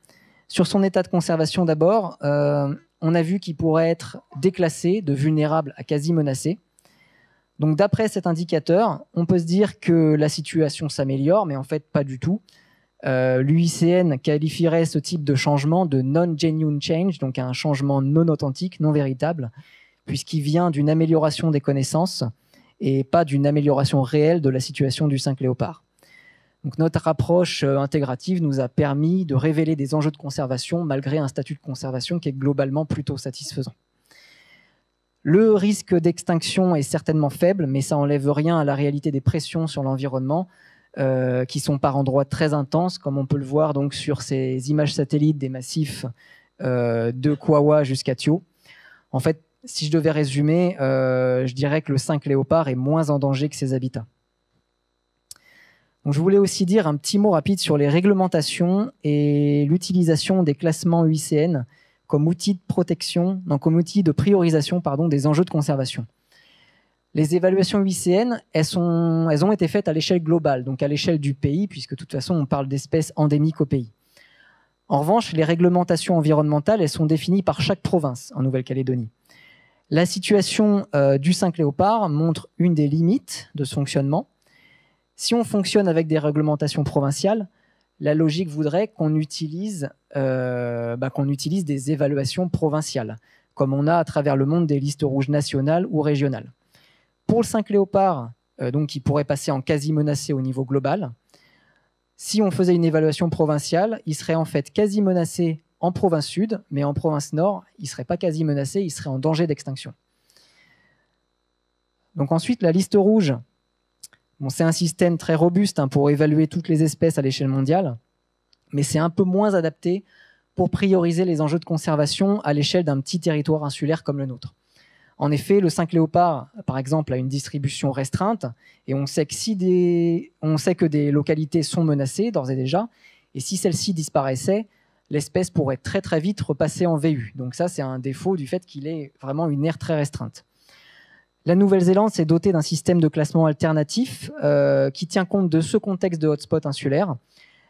Sur son état de conservation d'abord, on a vu qu'il pourrait être déclassé de vulnérable à quasi menacé. Donc d'après cet indicateur, on peut se dire que la situation s'améliore, mais en fait pas du tout. L'UICN qualifierait ce type de changement de non-genuine change, donc un changement non authentique, non véritable, puisqu'il vient d'une amélioration des connaissances et pas d'une amélioration réelle de la situation du 5 léopard. Donc notre approche intégrative nous a permis de révéler des enjeux de conservation malgré un statut de conservation qui est globalement plutôt satisfaisant. Le risque d'extinction est certainement faible, mais ça n'enlève rien à la réalité des pressions sur l'environnement qui sont par endroits très intenses, comme on peut le voir donc sur ces images satellites des massifs de Kouawa jusqu'à Thio. En fait, si je devais résumer, je dirais que le 5 léopard est moins en danger que ses habitats. Donc, je voulais aussi dire un petit mot rapide sur les réglementations et l'utilisation des classements UICN comme outil de protection, non, comme outil de priorisation des enjeux de conservation. Les évaluations UICN, elles ont été faites à l'échelle globale, donc à l'échelle du pays, puisque de toute façon, on parle d'espèces endémiques au pays. En revanche, les réglementations environnementales, elles sont définies par chaque province en Nouvelle-Calédonie. La situation du 5 léopard montre une des limites de ce fonctionnement. Si on fonctionne avec des réglementations provinciales, la logique voudrait qu'on utilise des évaluations provinciales, comme on a à travers le monde des listes rouges nationales ou régionales. Pour le 5 léopard, donc qui pourrait passer en quasi menacé au niveau global, si on faisait une évaluation provinciale, il serait en fait quasi menacé en province sud, mais en province nord, il ne serait pas quasi menacé, il serait en danger d'extinction. Donc ensuite, la liste rouge, bon, c'est un système très robuste pour évaluer toutes les espèces à l'échelle mondiale, mais c'est un peu moins adapté pour prioriser les enjeux de conservation à l'échelle d'un petit territoire insulaire comme le nôtre. En effet, le 5 léopard, par exemple, a une distribution restreinte, et on sait que des localités sont menacées d'ores et déjà, et si celles-ci disparaissaient, l'espèce pourrait très très vite repasser en VU. Donc ça, c'est un défaut du fait qu'il ait vraiment une aire très restreinte. La Nouvelle-Zélande s'est dotée d'un système de classement alternatif qui tient compte de ce contexte de hotspot insulaire,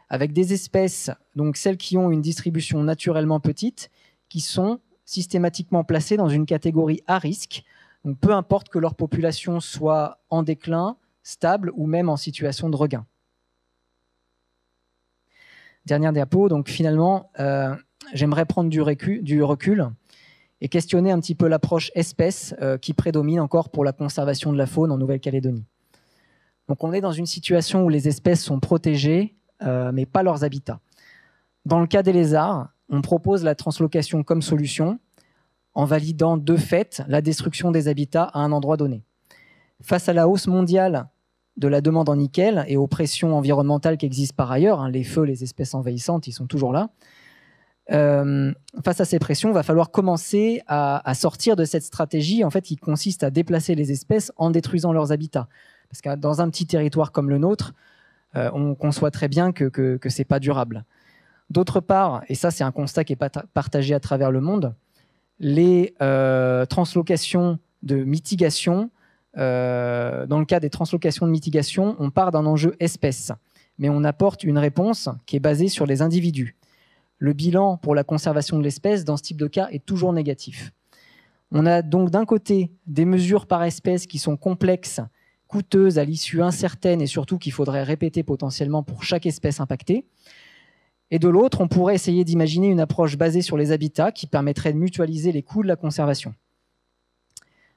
avec des espèces, donc celles qui ont une distribution naturellement petite, qui sont systématiquement placés dans une catégorie à risque, donc peu importe que leur population soit en déclin, stable ou même en situation de regain. Dernière diapo, donc finalement, j'aimerais prendre du recul et questionner un petit peu l'approche espèce qui prédomine encore pour la conservation de la faune en Nouvelle-Calédonie. Donc on est dans une situation où les espèces sont protégées, mais pas leurs habitats. Dans le cas des lézards, on propose la translocation comme solution, en validant de fait la destruction des habitats à un endroit donné. Face à la hausse mondiale de la demande en nickel et aux pressions environnementales qui existent par ailleurs, les feux, les espèces envahissantes, ils sont toujours là, face à ces pressions, il va falloir commencer à sortir de cette stratégie en fait, qui consiste à déplacer les espèces en détruisant leurs habitats. Parce que dans un petit territoire comme le nôtre, on conçoit très bien que ce n'est pas durable. D'autre part, et ça c'est un constat qui est partagé à travers le monde, les translocations de mitigation, dans le cas des translocations de mitigation, on part d'un enjeu espèce, mais on apporte une réponse qui est basée sur les individus. Le bilan pour la conservation de l'espèce dans ce type de cas est toujours négatif. On a donc d'un côté des mesures par espèce qui sont complexes, coûteuses, à l'issue incertaine et surtout qu'il faudrait répéter potentiellement pour chaque espèce impactée. Et de l'autre, on pourrait essayer d'imaginer une approche basée sur les habitats qui permettrait de mutualiser les coûts de la conservation.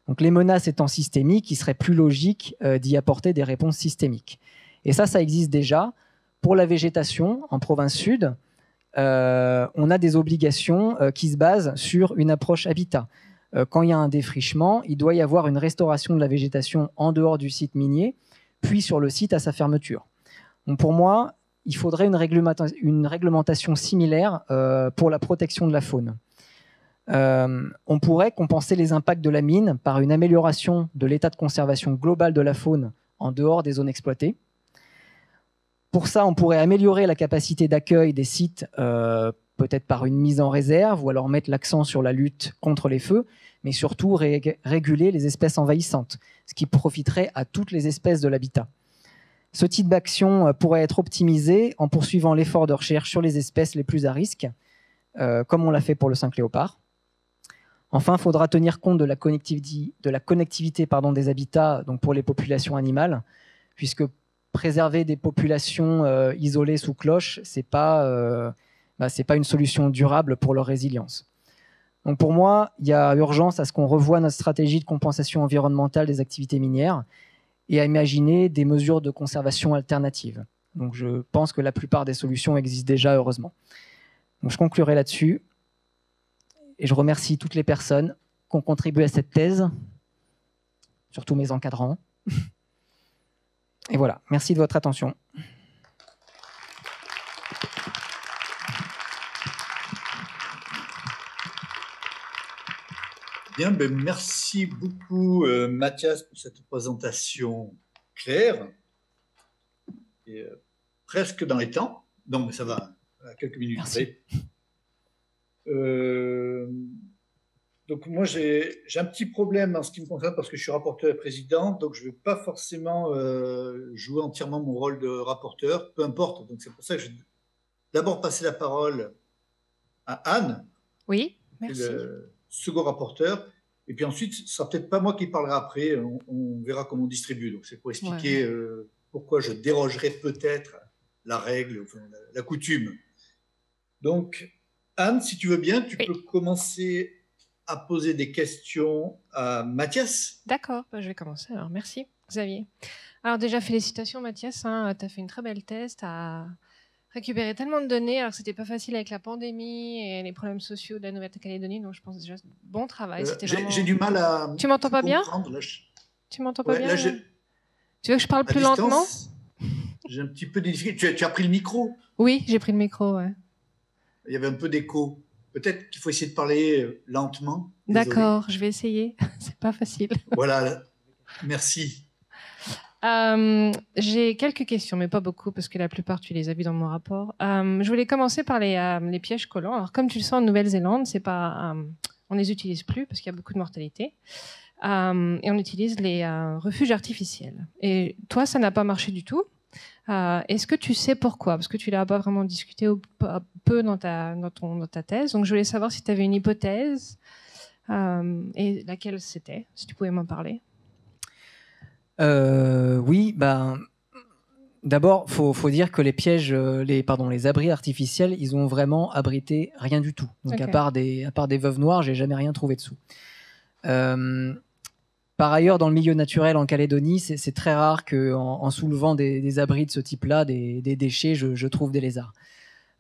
Donc les menaces étant systémiques, il serait plus logique d'y apporter des réponses systémiques. Et ça existe déjà. Pour la végétation, en province sud, on a des obligations qui se basent sur une approche habitat. Quand il y a un défrichement, il doit y avoir une restauration de la végétation en dehors du site minier, puis sur le site à sa fermeture. Donc pour moi, il faudrait une réglementation similaire pour la protection de la faune. On pourrait compenser les impacts de la mine par une amélioration de l'état de conservation global de la faune en dehors des zones exploitées. Pour ça, on pourrait améliorer la capacité d'accueil des sites, peut-être par une mise en réserve, ou alors mettre l'accent sur la lutte contre les feux, mais surtout réguler les espèces envahissantes, ce qui profiterait à toutes les espèces de l'habitat. Ce type d'action pourrait être optimisé en poursuivant l'effort de recherche sur les espèces les plus à risque, comme on l'a fait pour le cinq léopard. Enfin, il faudra tenir compte de la connectivité des habitats donc pour les populations animales, puisque préserver des populations isolées sous cloche, ce n'est pas une solution durable pour leur résilience. Donc pour moi, il y a urgence à ce qu'on revoie notre stratégie de compensation environnementale des activités minières et à imaginer des mesures de conservation alternatives. Donc je pense que la plupart des solutions existent déjà, heureusement. Donc je conclurai là-dessus. Et je remercie toutes les personnes qui ont contribué à cette thèse, surtout mes encadrants. Et voilà, merci de votre attention. Bien, merci beaucoup Mathias pour cette présentation claire et presque dans les temps. Donc ça va, à quelques minutes. Merci. Donc moi j'ai un petit problème en ce qui me concerne parce que je suis rapporteur et président, donc je ne vais pas forcément jouer entièrement mon rôle de rapporteur, peu importe. Donc c'est pour ça que je vais d'abord passer la parole à Anne. Oui, merci. Le second rapporteur. Et puis ensuite, ce sera peut-être pas moi qui parlera après, on verra comment on distribue. Donc c'est pour expliquer pourquoi je dérogerai peut-être la règle, enfin, la coutume. Donc Anne, si tu veux bien, tu peux commencer à poser des questions à Mathias. D'accord, je vais commencer. Alors merci Xavier. Alors déjà félicitations Mathias, tu as fait une très belle thèse, tu as récupéré tellement de données alors que c'était pas facile avec la pandémie et les problèmes sociaux de la Nouvelle-Calédonie, donc je pense déjà bon travail. J'ai du mal à Tu m'entends pas bien là, Tu m'entends pas bien là, Tu veux que je parle plus lentement? J'ai un petit peu de difficulté. Tu as pris le micro? Oui, j'ai pris le micro, ouais. Il y avait un peu d'écho. Peut-être qu'il faut essayer de parler lentement. D'accord, je vais essayer. C'est pas facile. Voilà, merci. J'ai quelques questions, mais pas beaucoup, parce que la plupart, tu les as vues dans mon rapport. Je voulais commencer par les pièges collants. Alors, comme tu le sens, en Nouvelle-Zélande, on les utilise plus parce qu'il y a beaucoup de mortalité. Et on utilise les refuges artificiels. Et toi, ça n'a pas marché du tout. Est-ce que tu sais pourquoi? Parce que tu l'as pas vraiment discuté peu dans ta thèse. Donc, je voulais savoir si tu avais une hypothèse et laquelle c'était, si tu pouvais m'en parler. Oui, d'abord, faut dire que les pièges, les abris artificiels, ils ont vraiment abrité rien du tout. Donc, Okay. à part des veuves noires, j'ai jamais rien trouvé dessous. Par ailleurs, dans le milieu naturel en Calédonie, c'est très rare qu'en soulevant des abris de ce type-là, des déchets, je trouve des lézards.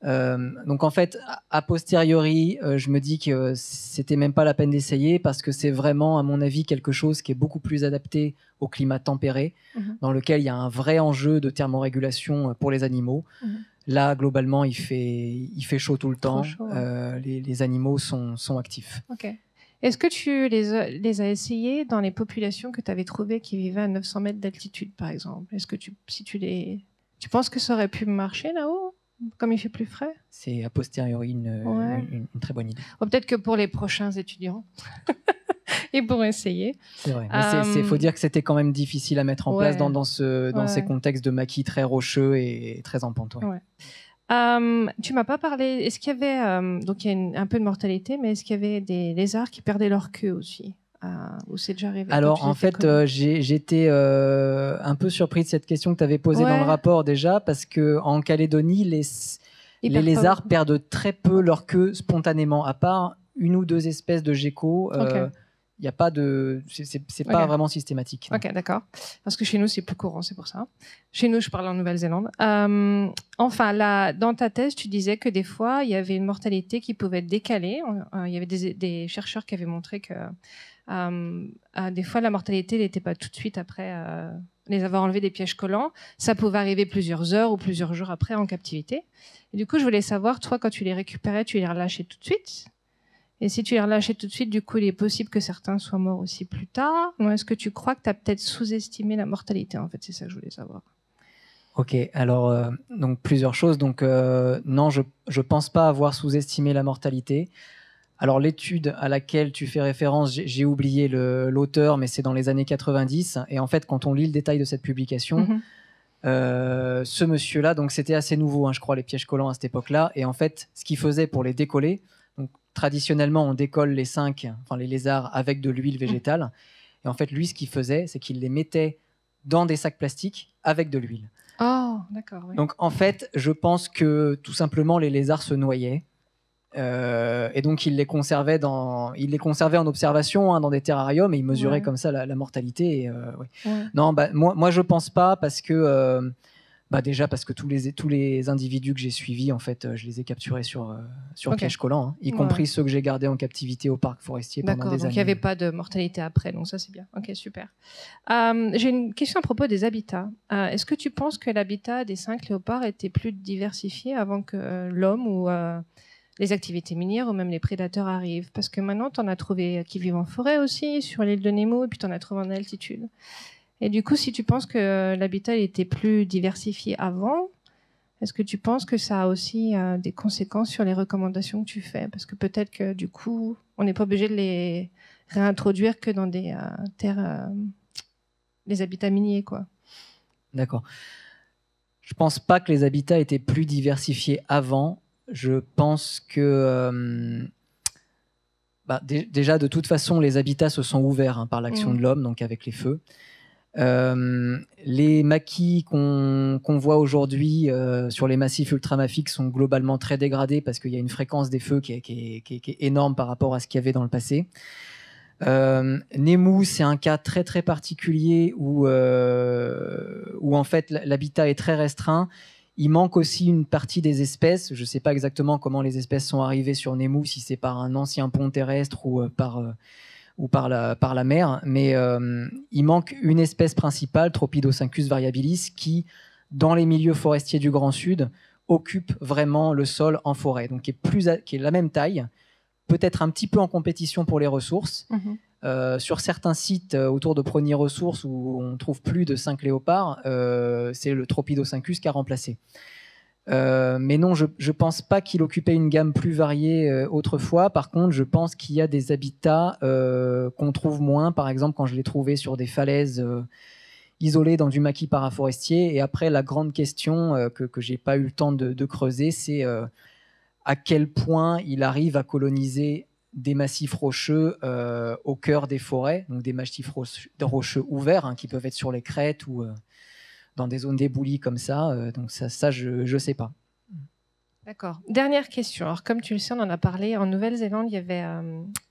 Donc en fait, a posteriori, je me dis que c'était même pas la peine d'essayer parce que c'est vraiment, à mon avis, quelque chose qui est beaucoup plus adapté au climat tempéré, dans lequel il y a un vrai enjeu de thermorégulation pour les animaux. Là, globalement, il fait chaud tout le temps. Chaud, ouais. Les animaux sont actifs. Ok. Est-ce que tu les as essayés dans les populations que tu avais trouvées qui vivaient à 900 mètres d'altitude, par exemple? Est-ce que tu penses que ça aurait pu marcher là-haut, comme il fait plus frais? C'est a posteriori une très bonne idée. Ou peut-être que pour les prochains étudiants, ils pourront essayer. C'est vrai. Mais faut dire que c'était quand même difficile à mettre en place dans ces contextes de maquis très rocheux et très en pente. Ouais. Tu m'as pas parlé. Est-ce qu'il y avait donc il y a un peu de mortalité, mais est-ce qu'il y avait des lézards qui perdaient leur queue aussi, ou c'est déjà arrivé? Alors en fait, j'étais un peu surpris de cette question que tu avais posée dans le rapport déjà, parce que en Calédonie, les lézards perdent très peu leur queue spontanément, à part une ou deux espèces de geckos. Il y a pas de, c'est pas vraiment systématique. Non. Ok, d'accord. Parce que chez nous, c'est plus courant, c'est pour ça. Chez nous, je parle en Nouvelle-Zélande. Enfin, là, dans ta thèse, tu disais que des fois, il y avait une mortalité qui pouvait être décalée. Il y avait des chercheurs qui avaient montré que des fois, la mortalité n'était pas tout de suite après les avoir enlevés des pièges collants. Ça pouvait arriver plusieurs heures ou plusieurs jours après en captivité. Et du coup, je voulais savoir, toi, quand tu les récupérais, tu les relâchais tout de suite? Et si tu les relâchais tout de suite, du coup, il est possible que certains soient morts aussi plus tard. Ou est-ce que tu crois que tu as peut-être sous-estimé la mortalité? En fait, c'est ça que je voulais savoir. Ok, alors, donc plusieurs choses. Donc, non, je pense pas avoir sous-estimé la mortalité. Alors, l'étude à laquelle tu fais référence, j'ai oublié l'auteur, mais c'est dans les années 90. Et en fait, quand on lit le détail de cette publication, ce monsieur-là, donc c'était assez nouveau, je crois, les pièges collants à cette époque-là. Et en fait, ce qu'il faisait pour les décoller, donc traditionnellement, on décolle les lézards avec de l'huile végétale. Et en fait, lui, ce qu'il faisait, c'est qu'il les mettait dans des sacs plastiques avec de l'huile. Oh, d'accord. Oui. Donc, en fait, je pense que tout simplement, les lézards se noyaient. Et donc, il les conservait en observation dans des terrariums et il mesurait comme ça la mortalité. Non, moi, je pense pas parce que déjà parce que tous les individus que j'ai suivis, en fait, je les ai capturés sur piège collant, y compris ceux que j'ai gardés en captivité au parc forestier pendant des années. D'accord, donc il n'y avait pas de mortalité après, donc ça c'est bien. Ok, super. J'ai une question à propos des habitats. Est-ce que tu penses que l'habitat des 5 léopards était plus diversifié avant que l'homme ou les activités minières ou même les prédateurs arrivent? Parce que maintenant, tu en as trouvé qui vivent en forêt aussi, sur l'île de Nemo, et puis tu en as trouvé en altitude. Et du coup, si tu penses que l'habitat était plus diversifié avant, est-ce que tu penses que ça a aussi des conséquences sur les recommandations que tu fais? Parce que peut-être que du coup, on n'est pas obligé de les réintroduire que dans des terres, des habitats miniers, quoi. D'accord. Je pense pas que les habitats étaient plus diversifiés avant. Je pense que déjà, de toute façon, les habitats se sont ouverts par l'action de l'homme, donc avec les feux. Les maquis qu'on voit aujourd'hui sur les massifs ultramafiques sont globalement très dégradés parce qu'il y a une fréquence des feux qui est énorme par rapport à ce qu'il y avait dans le passé. Nemu, c'est un cas très très particulier où en fait l'habitat est très restreint. Il manque aussi une partie des espèces. Je ne sais pas exactement comment les espèces sont arrivées sur Nemu, si c'est par un ancien pont terrestre ou par la mer, mais il manque une espèce principale, Tropidoscincus variabilis, qui, dans les milieux forestiers du Grand Sud, occupe vraiment le sol en forêt, donc qui est la même taille, peut-être un petit peu en compétition pour les ressources. Sur certains sites autour de Prony Ressources où on trouve plus de 5 léopards, c'est le Tropidoscincus qui a remplacé. Mais non, je ne pense pas qu'il occupait une gamme plus variée autrefois. Par contre, je pense qu'il y a des habitats qu'on trouve moins. Par exemple, quand je l'ai trouvé sur des falaises isolé dans du maquis paraforestier. Et après, la grande question que j'ai pas eu le temps de creuser, c'est à quel point il arrive à coloniser des massifs rocheux au cœur des forêts, donc des massifs rocheux ouverts, hein, qui peuvent être sur les crêtes ou dans des zones d'éboulis comme ça. Donc ça je ne sais pas. D'accord. Dernière question. Alors, comme tu le sais, on en a parlé. En Nouvelle-Zélande, il y avait.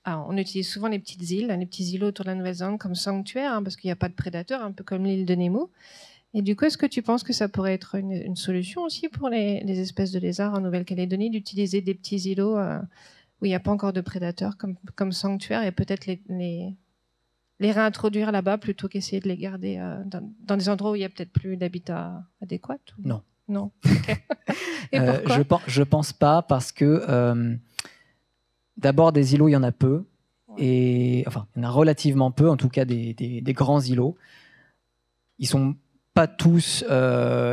On utilise souvent les petites îles, les petits îlots autour de la Nouvelle-Zélande comme sanctuaire, hein, parce qu'il n'y a pas de prédateurs, un peu comme l'île de Nemo. Et du coup, est-ce que tu penses que ça pourrait être une solution aussi pour les espèces de lézards en Nouvelle-Calédonie, d'utiliser des petits îlots où il n'y a pas encore de prédateurs comme sanctuaire et peut-être les réintroduire là-bas plutôt qu'essayer de les garder dans des endroits où il n'y a peut-être plus d'habitat adéquat? Non. Non. Okay. Et pourquoi je pense pas parce que d'abord des îlots il y en a peu et enfin il y en a relativement peu, en tout cas des grands îlots. Ils sont pas tous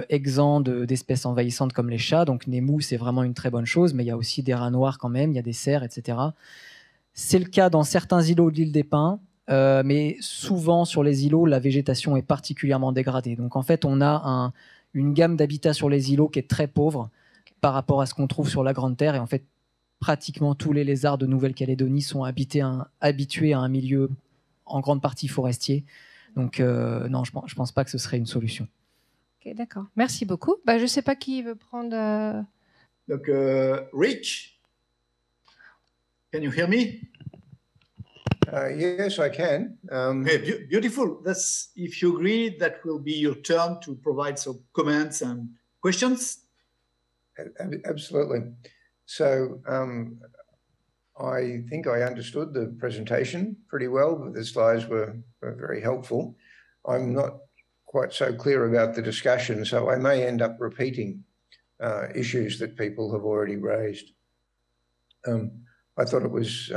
exempts d'espèces envahissantes comme les chats, donc Nemu c'est vraiment une très bonne chose, mais il y a aussi des rats noirs quand même, il y a des cerfs, etc. C'est le cas dans certains îlots de l'île des Pins, mais souvent sur les îlots la végétation est particulièrement dégradée. Donc en fait on a une gamme d'habitats sur les îlots qui est très pauvre par rapport à ce qu'on trouve sur la Grande Terre. Et en fait, pratiquement tous les lézards de Nouvelle-Calédonie sont habitués à un milieu en grande partie forestier. Donc non, je ne pense pas que ce serait une solution. Ok, d'accord. Merci beaucoup. Je ne sais pas qui veut prendre... Donc, Rich, can you hear me? Yes, I can. Okay, beautiful. If you agree, that will be your turn to provide some comments and questions. Absolutely. So I think I understood the presentation pretty well, but the slides were very helpful. I'm not quite so clear about the discussion, so I may end up repeating issues that people have already raised. I thought it was...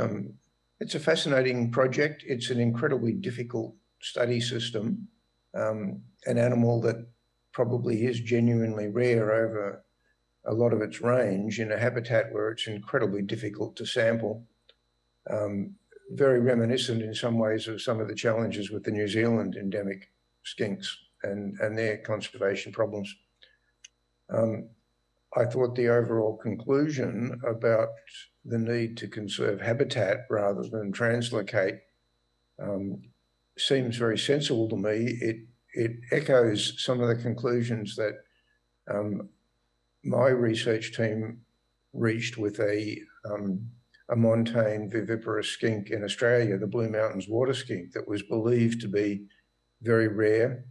it's a fascinating project. It's an incredibly difficult study system. An animal that probably is genuinely rare over a lot of its range in a habitat where it's incredibly difficult to sample. Very reminiscent in some ways of some of the challenges with the New Zealand endemic skinks and their conservation problems. I thought the overall conclusion about the need to conserve habitat rather than translocate seems very sensible to me. It echoes some of the conclusions that my research team reached with a montane viviparous skink in Australia, the Blue Mountains water skink, that was believed to be very rare.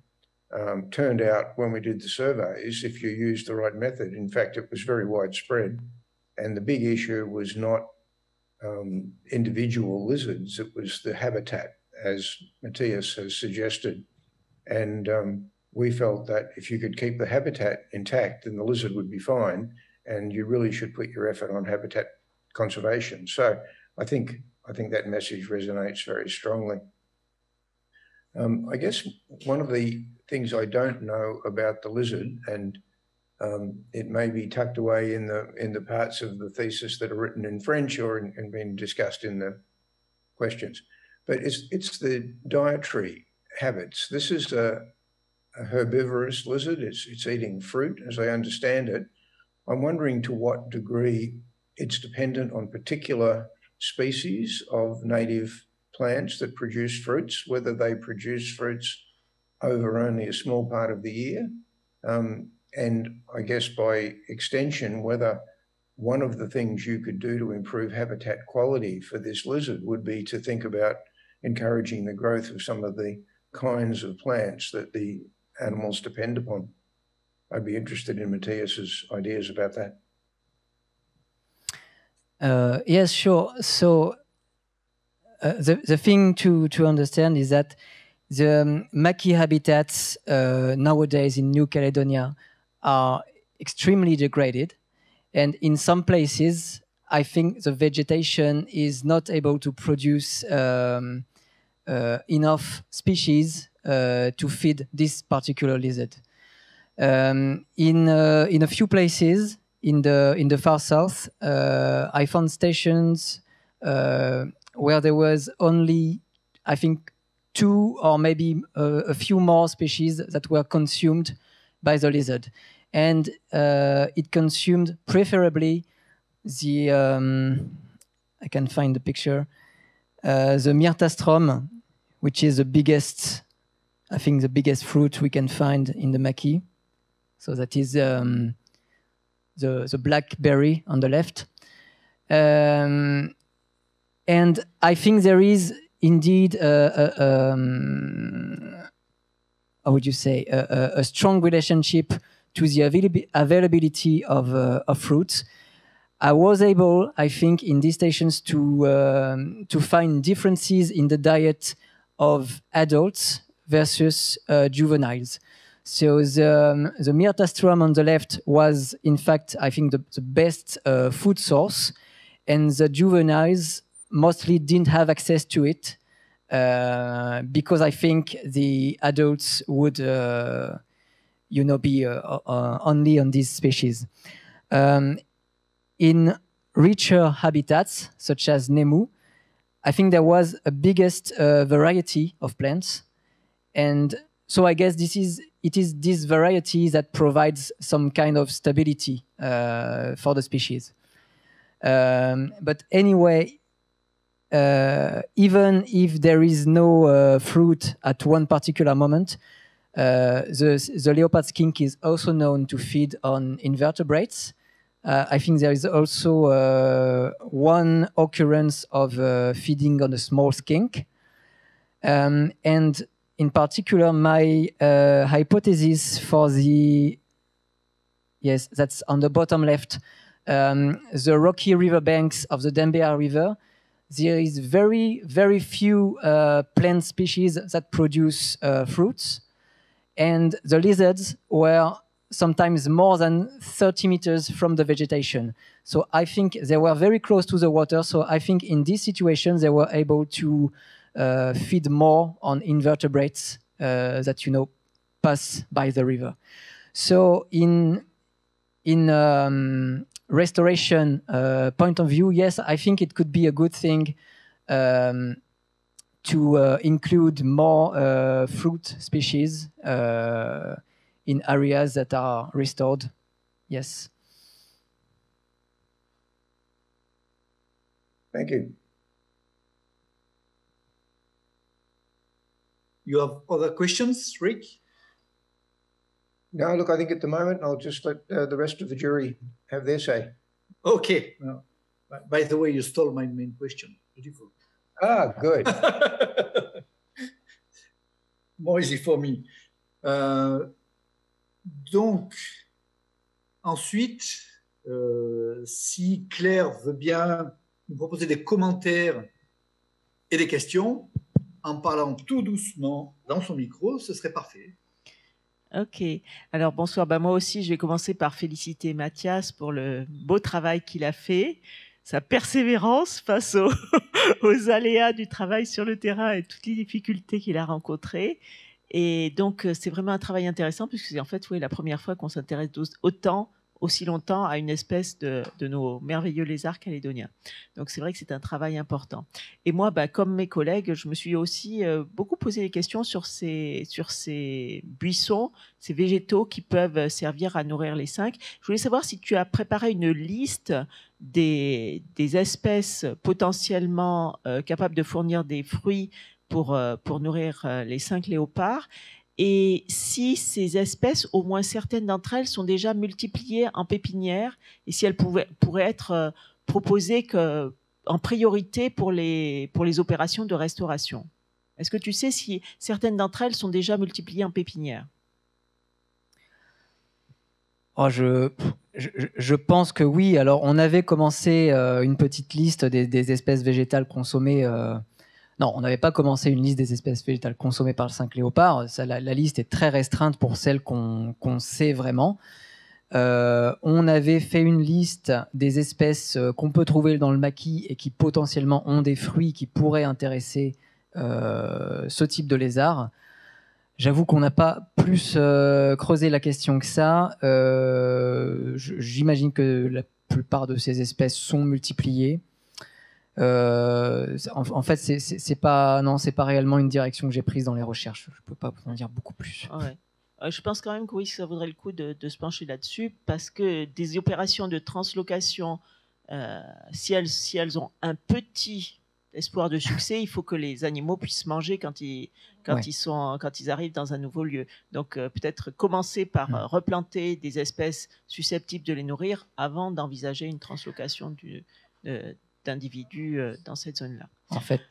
Turned out when we did the surveys, if you used the right method, in fact, it was very widespread. And the big issue was not individual lizards, it was the habitat, as Matthias has suggested. And we felt that if you could keep the habitat intact, then the lizard would be fine, and you really should put your effort on habitat conservation. So I think that message resonates very strongly. I guess one of the things I don't know about the lizard, and it may be tucked away in the parts of the thesis that are written in French or and been discussed in the questions, but it's the dietary habits. This is a herbivorous lizard. It's eating fruit, as I understand it. I'm wondering to what degree it's dependent on particular species of native plants that produce fruits, whether they produce fruits over only a small part of the year. And I guess by extension, whether one of the things you could do to improve habitat quality for this lizard would be to think about encouraging the growth of some of the kinds of plants that the animals depend upon. I'd be interested in Matthias's ideas about that. Yes, sure. So the thing to understand is that the maquis habitats nowadays in New Caledonia are extremely degraded. And in some places, I think the vegetation is not able to produce enough species to feed this particular lizard. In a few places in the far south, I found stations where there was only, I think, 2 or maybe a few more species that were consumed by the lizard. And it consumed preferably the, I can find the picture, the myrtastrom, which is the biggest, I think the biggest fruit we can find in the maquis. So that is the blackberry on the left. And I think there is indeed how would you say, a strong relationship to the availability of fruits. I was able, I think, in these stations to find differences in the diet of adults versus juveniles. So the myrtastrom on the left was, in fact, I think, the best food source, and the juveniles mostly didn't have access to it because I think the adults would, be only on these species. In richer habitats, such as Nemu, I think there was a biggest variety of plants. And so I guess it is this variety that provides some kind of stability for the species. But anyway, even if there is no fruit at one particular moment, the leopard skink is also known to feed on invertebrates. I think there is also one occurrence of feeding on a small skink. And in particular, my hypothesis for yes, that's on the bottom left, the rocky riverbanks of the Dembea River, there is very, very few plant species that produce fruits. And the lizards were sometimes more than 30 meters from the vegetation. So I think they were very close to the water. So I think in this situation, they were able to feed more on invertebrates that, pass by the river. So in restoration point of view, yes, I think it could be a good thing to include more fruit species in areas that are restored. Yes. Thank you. You have other questions, Rick? No, look, I think at the moment I'll just let the rest of the jury have their say. Okay. No. By the way, you stole my main question. Beautiful. Ah, good. More easy for me. Donc, ensuite, si Claire veut bien nous proposer des commentaires et des questions, en parlant tout doucement dans son micro, ce serait parfait. Ok, alors bonsoir. Moi aussi, je vais commencer par féliciter Mathias pour le beau travail qu'il a fait, sa persévérance face aux aléas du travail sur le terrain et toutes les difficultés qu'il a rencontrées. Et donc, c'est vraiment un travail intéressant puisque c'est en fait la première fois qu'on s'intéresse aussi longtemps à une espèce de nos merveilleux lézards calédoniens. Donc, c'est vrai que c'est un travail important. Et moi, comme mes collègues, je me suis aussi beaucoup posé des questions sur ces buissons, ces végétaux qui peuvent servir à nourrir les cinq. Je voulais savoir si tu as préparé une liste des espèces potentiellement capables de fournir des fruits pour nourrir les 5 léopards. Et si ces espèces, au moins certaines d'entre elles, sont déjà multipliées en pépinière, et si elles pourraient être proposées en priorité pour les opérations de restauration. Est-ce que tu sais si certaines d'entre elles sont déjà multipliées en pépinière? Je pense que oui. Alors, on avait commencé une petite liste des espèces végétales consommées. Non, on n'avait pas commencé une liste des espèces végétales consommées par le 5 léopard. La liste est très restreinte pour celles qu'on sait vraiment. On avait fait une liste des espèces qu'on peut trouver dans le maquis et qui potentiellement ont des fruits qui pourraient intéresser ce type de lézard. J'avoue qu'on n'a pas plus creusé la question que ça. J'imagine que la plupart de ces espèces sont multipliées. En fait, c'est pas réellement une direction que j'ai prise dans les recherches. Je peux pas en dire beaucoup plus. Ouais. Je pense quand même que oui, ça vaudrait le coup de se pencher là-dessus, parce que des opérations de translocation, si elles ont un petit espoir de succès, il faut que les animaux puissent manger quand ils arrivent dans un nouveau lieu. Donc peut-être commencer par replanter des espèces susceptibles de les nourrir avant d'envisager une translocation d'individus dans cette zone-là. En fait,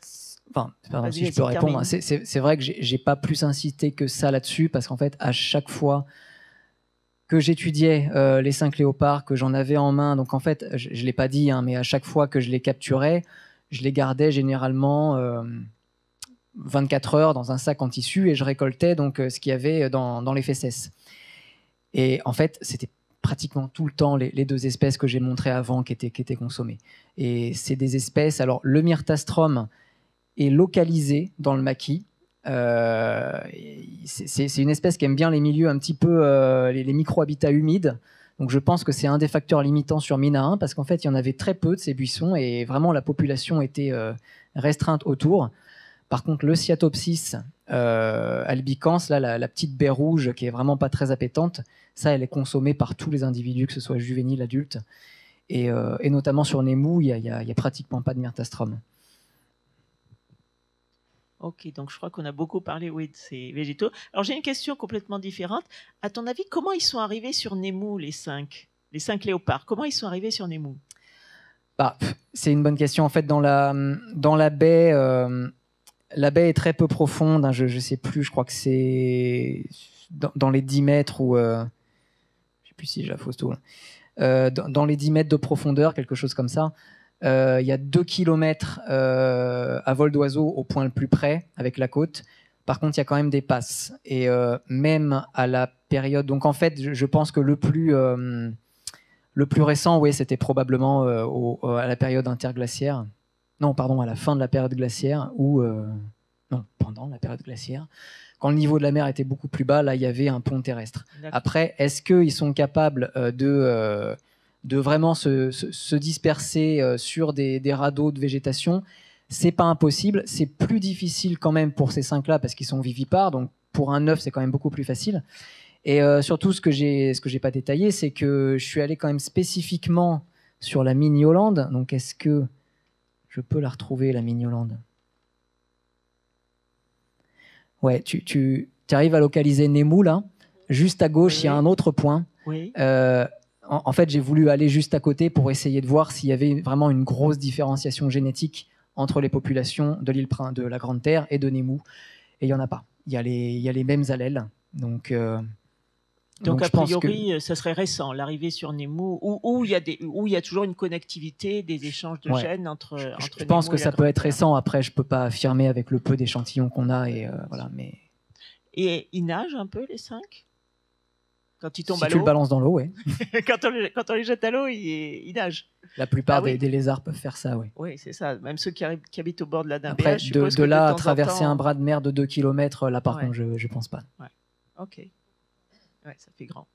pardon, si je peux répondre, c'est vrai que j'ai pas plus insisté que ça là-dessus, parce qu'en fait, à chaque fois que j'étudiais les 5 léopards, que j'en avais en main, donc en fait, je l'ai pas dit, hein, mais à chaque fois que je les capturais, je les gardais généralement 24 heures dans un sac en tissu, et je récoltais donc ce qu'il y avait dans les fesses. Et en fait, c'était pratiquement tout le temps les 2 espèces que j'ai montrées avant qui étaient consommées. Et c'est des espèces... Alors, le myrtastrum est localisé dans le maquis. C'est une espèce qui aime bien les milieux un petit peu... les micro-habitats humides. Donc, je pense que c'est un des facteurs limitants sur Mina 1, parce qu'en fait, il y en avait très peu de ces buissons, et vraiment, la population était restreinte autour. Par contre, le Cyathopsis albicans, là, la petite baie rouge qui est vraiment pas très appétante, ça, elle est consommée par tous les individus, que ce soit juvénile, adulte. Et notamment sur Nemu, il y a pratiquement pas de myrtastrum. Ok, donc je crois qu'on a beaucoup parlé de ces végétaux. Alors j'ai une question complètement différente. À ton avis, comment ils sont arrivés sur Nemu, les 5 léopards? Comment ils sont arrivés sur Nemu? C'est une bonne question. En fait, dans la baie, la baie est très peu profonde. Hein, je ne sais plus, je crois que c'est dans les 10 mètres ou... je ne sais plus si j'ai la fausse tout. Dans les 10 mètres de profondeur, quelque chose comme ça. Il y a 2 kilomètres à vol d'oiseau au point le plus près, avec la côte. Par contre, il y a quand même des passes. Et même à la période... Donc en fait, je pense que le plus récent, oui, c'était probablement à la période interglaciaire. Non, pardon, à la fin de la période glaciaire, ou... non, pendant la période glaciaire. Quand le niveau de la mer était beaucoup plus bas, là, il y avait un pont terrestre. Après, est-ce qu'ils sont capables de vraiment se disperser sur des radeaux de végétation? C'est pas impossible. C'est plus difficile quand même pour ces 5-là, parce qu'ils sont vivipares. Donc, pour un œuf, c'est quand même beaucoup plus facile. Et surtout, ce que j'ai pas détaillé, c'est que je suis allé quand même spécifiquement sur la Mignoland. Donc, est-ce que je peux la retrouver, la Mignoland? Ouais, tu arrives à localiser Nemu, là. Juste à gauche, il y a un autre point. Oui. En fait, j'ai voulu aller juste à côté pour essayer de voir s'il y avait vraiment une grosse différenciation génétique entre les populations de l'île de la Grande Terre et de Nemu. Et il n'y en a pas. Il y a les mêmes allèles. Donc a priori, ça serait récent, l'arrivée sur Nemu, où il y a toujours une connectivité, des échanges de gènes entre je pense que ça peut être récent. Après, je ne peux pas affirmer avec le peu d'échantillons qu'on a. Voilà, mais... Et ils nagent un peu, les 5 quand ils tombent à l'eau? Si tu le balances dans l'eau, oui. Quand on les jette à l'eau, ils nagent. La plupart des lézards peuvent faire ça, oui. Oui, c'est ça. Même ceux qui habitent au bord de la Dambéa, Après, je suppose de que là à traverser un bras de mer de 2 km, là, par contre, je ne pense pas. Ouais. Ok. Ouais, ça fait grand.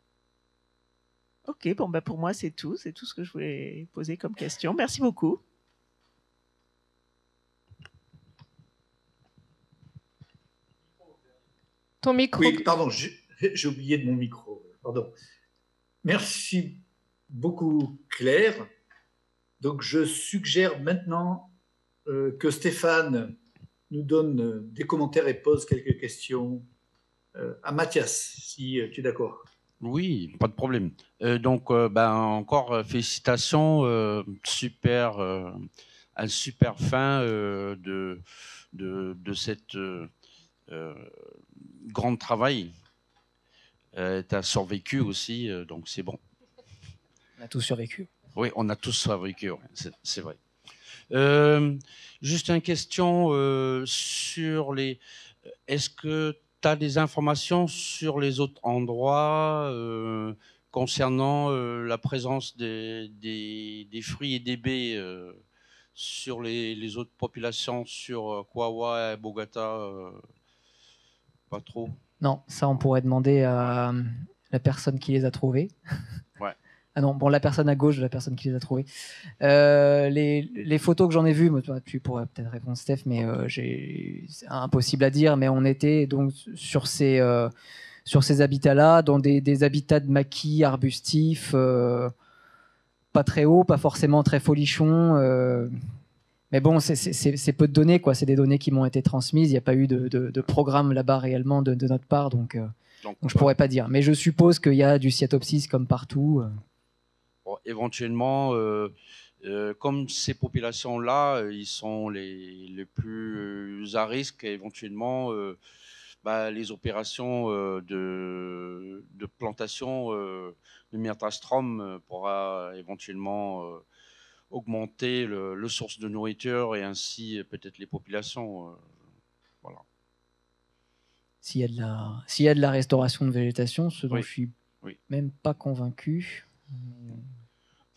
Ok, bon, pour moi, c'est tout. C'est tout ce que je voulais poser comme question. Merci beaucoup. Ton micro. Oui, pardon, j'ai oublié de mon micro. Pardon. Merci beaucoup, Claire. Donc, je suggère maintenant que Stéphane nous donne des commentaires et pose quelques questions à Mathias, si tu es d'accord. Oui, pas de problème. Encore félicitations, un super fin de cette grand travail. Tu as survécu aussi, donc c'est bon. On a tous survécu. Oui, on a tous survécu, ouais, c'est vrai. Juste une question sur les... Est-ce que tu as des informations sur les autres endroits concernant la présence des fruits et des baies sur les autres populations, sur Kawawa et Bogata pas trop? Non, ça on pourrait demander à la personne qui les a trouvés. Ouais. Ah non, bon, la personne à gauche, la personne qui les a trouvés. Les photos que j'en ai vues, tu pourrais peut-être répondre, Steph, mais c'est impossible à dire, mais on était donc sur ces habitats-là, dans des habitats de maquis arbustifs, pas très hauts, pas forcément très folichons. Mais bon, c'est peu de données, quoi. C'est des données qui m'ont été transmises. Il n'y a pas eu de programme là-bas réellement de notre part, donc je pourrais pas dire. Mais je suppose qu'il y a du Cyathopsis comme partout. Bon, éventuellement, comme ces populations-là, ils sont les plus à risque, éventuellement, les opérations de plantation de myrtastrum pourra éventuellement augmenter le source de nourriture et ainsi peut-être les populations. Voilà. S'il y a de la restauration de végétation, ce dont Oui. je suis Oui. même pas convaincu.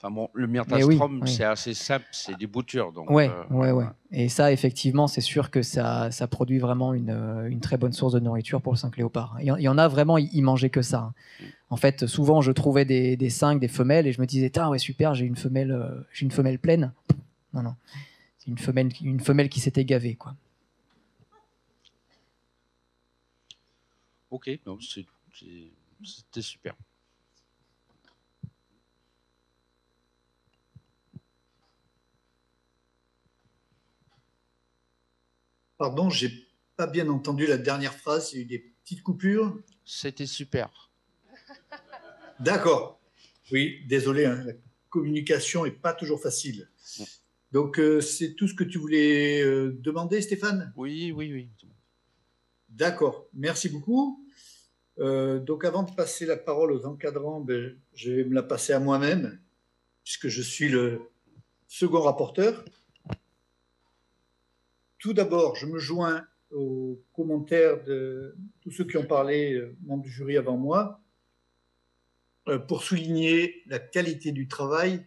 Enfin bon, le myrtastrum, oui. c'est assez simple, c'est des boutures. Donc, ouais. voilà. Et ça, effectivement, c'est sûr que ça produit vraiment une très bonne source de nourriture pour le cinq léopard. Il y en a vraiment, ils mangeaient que ça. En fait, souvent, je trouvais des cinq, des femelles, et je me disais, ouais, super, j'ai une femelle pleine. Non, c'est une femelle qui s'était gavée, quoi. Ok, donc c'était super. Pardon, j'ai pas bien entendu la dernière phrase. Il y a eu des petites coupures. C'était super. D'accord. Oui, désolé, hein, la communication n'est pas toujours facile. Donc, c'est tout ce que tu voulais demander, Stéphane? Oui. D'accord, merci beaucoup. Donc, avant de passer la parole aux encadrants, je vais me la passer à moi-même, puisque je suis le second rapporteur. Tout d'abord, je me joins aux commentaires de tous ceux qui ont parlé, membres du jury avant moi, pour souligner la qualité du travail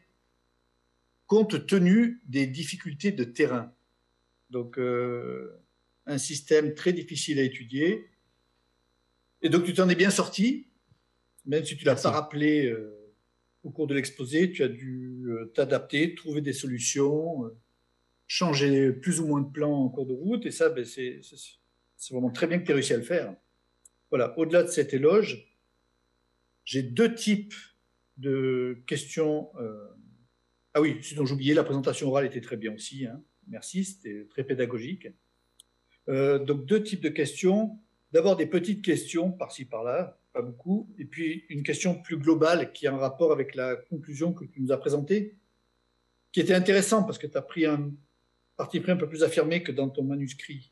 compte tenu des difficultés de terrain. Donc, un système très difficile à étudier. Et donc, tu t'en es bien sorti, même si tu ne l'as pas rappelé au cours de l'exposé, tu as dû t'adapter, trouver des solutions, changer plus ou moins de plan en cours de route, et ça, c'est vraiment très bien que tu aies réussi à le faire. Voilà, au-delà de cet éloge, j'ai deux types de questions. Ah oui, ce dont j'oubliais, la présentation orale était très bien aussi, hein. Merci, c'était très pédagogique. Donc, deux types de questions. D'abord, des petites questions par-ci, par-là, pas beaucoup, et puis une question plus globale qui a un rapport avec la conclusion que tu nous as présentée, qui était intéressant parce que tu as pris un parti pris un peu plus affirmé que dans ton manuscrit.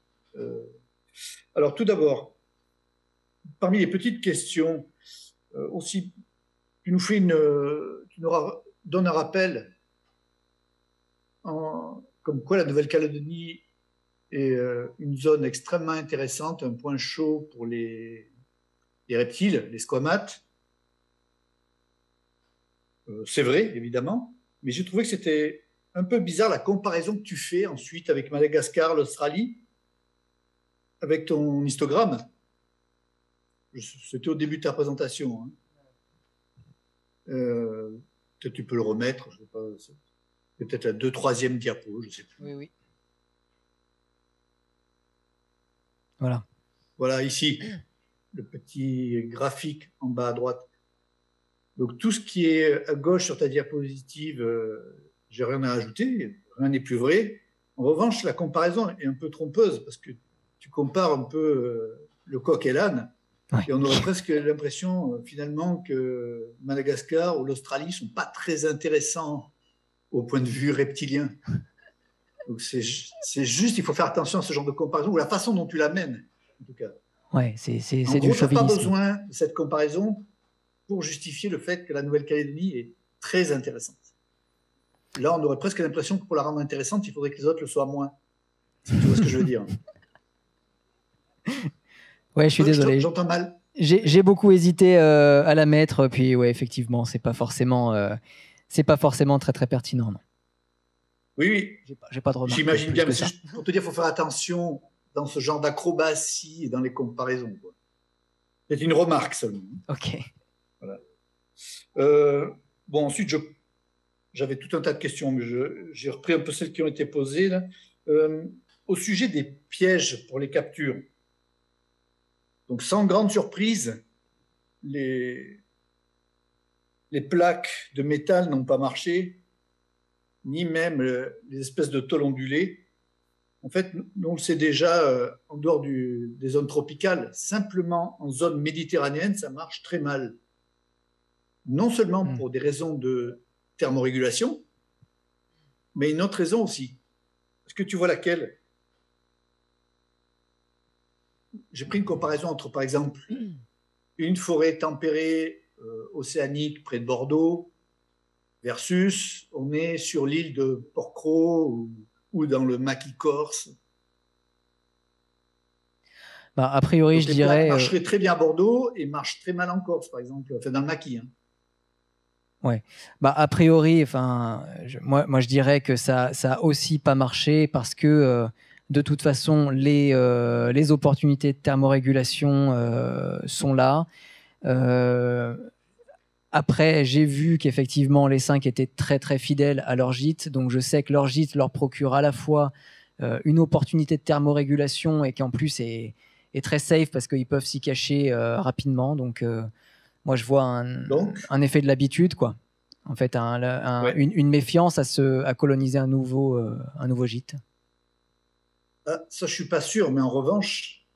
Alors, tout d'abord, parmi les petites questions, aussi, tu nous donnes un rappel comme quoi la Nouvelle-Calédonie est une zone extrêmement intéressante, un point chaud pour les reptiles, les squamates. C'est vrai, évidemment, mais j'ai trouvé que c'était un peu bizarre la comparaison que tu fais ensuite avec Madagascar, l'Australie, avec ton histogramme. C'était au début de ta présentation. Hein. Peut-être tu peux le remettre, je sais pas, peut-être la 2e, 3e diapo, je ne sais plus. Oui. Voilà. Voilà, ici, le petit graphique en bas à droite. Donc, tout ce qui est à gauche sur ta diapositive, j'ai rien à ajouter, rien n'est plus vrai. En revanche, la comparaison est un peu trompeuse parce que tu compares un peu le coq et l'âne. Ouais. Et on aurait presque l'impression, finalement, que Madagascar ou l'Australie ne sont pas très intéressants au point de vue reptilien. Donc, c'est juste, il faut faire attention à ce genre de comparaison, ou la façon dont tu l'amènes, en tout cas. Ouais, c'est du chauvinisme. Tu n'as pas besoin de cette comparaison pour justifier le fait que la Nouvelle-Calédonie est très intéressante. Là, on aurait presque l'impression que pour la rendre intéressante, il faudrait que les autres le soient moins. Si tu vois ce que je veux dire. Ouais, je suis désolé. J'entends mal. J'ai beaucoup hésité à la mettre, puis ouais, effectivement, c'est pas forcément très très pertinent. Non. Oui. J'ai pas de remarques. J'imagine bien, mais pour te dire, il faut faire attention dans ce genre d'acrobatie et dans les comparaisons. C'est une remarque seulement. Ok. Voilà. Bon, ensuite, j'avais tout un tas de questions, mais j'ai repris un peu celles qui ont été posées, là. Au sujet des pièges pour les captures. Donc, sans grande surprise, les plaques de métal n'ont pas marché, ni même les espèces de tôles ondulées. En fait, nous, on le sait déjà, en dehors des zones tropicales, simplement en zone méditerranéenne, ça marche très mal. Non seulement pour des raisons de thermorégulation, mais une autre raison aussi. Est-ce que tu vois laquelle? J'ai pris une comparaison entre, par exemple, une forêt tempérée océanique près de Bordeaux versus on est sur l'île de Porquerolles ou dans le maquis corse. Bah, a priori, donc, je les dirais. plaques marcheraient très bien à Bordeaux et marchent très mal en Corse, par exemple, enfin, dans le maquis. Hein. Ouais. Bah, a priori, enfin, moi, je dirais que ça a aussi pas marché parce que de toute façon, les opportunités de thermorégulation sont là. Après, j'ai vu qu'effectivement, les 5 étaient très très fidèles à leur gîte. Donc, je sais que leur gîte leur procure à la fois une opportunité de thermorégulation et qui en plus est très safe parce qu'ils peuvent s'y cacher rapidement. Donc, moi, je vois un effet de l'habitude, quoi. En fait, une méfiance à coloniser un nouveau gîte. Ça, je ne suis pas sûr, mais en revanche,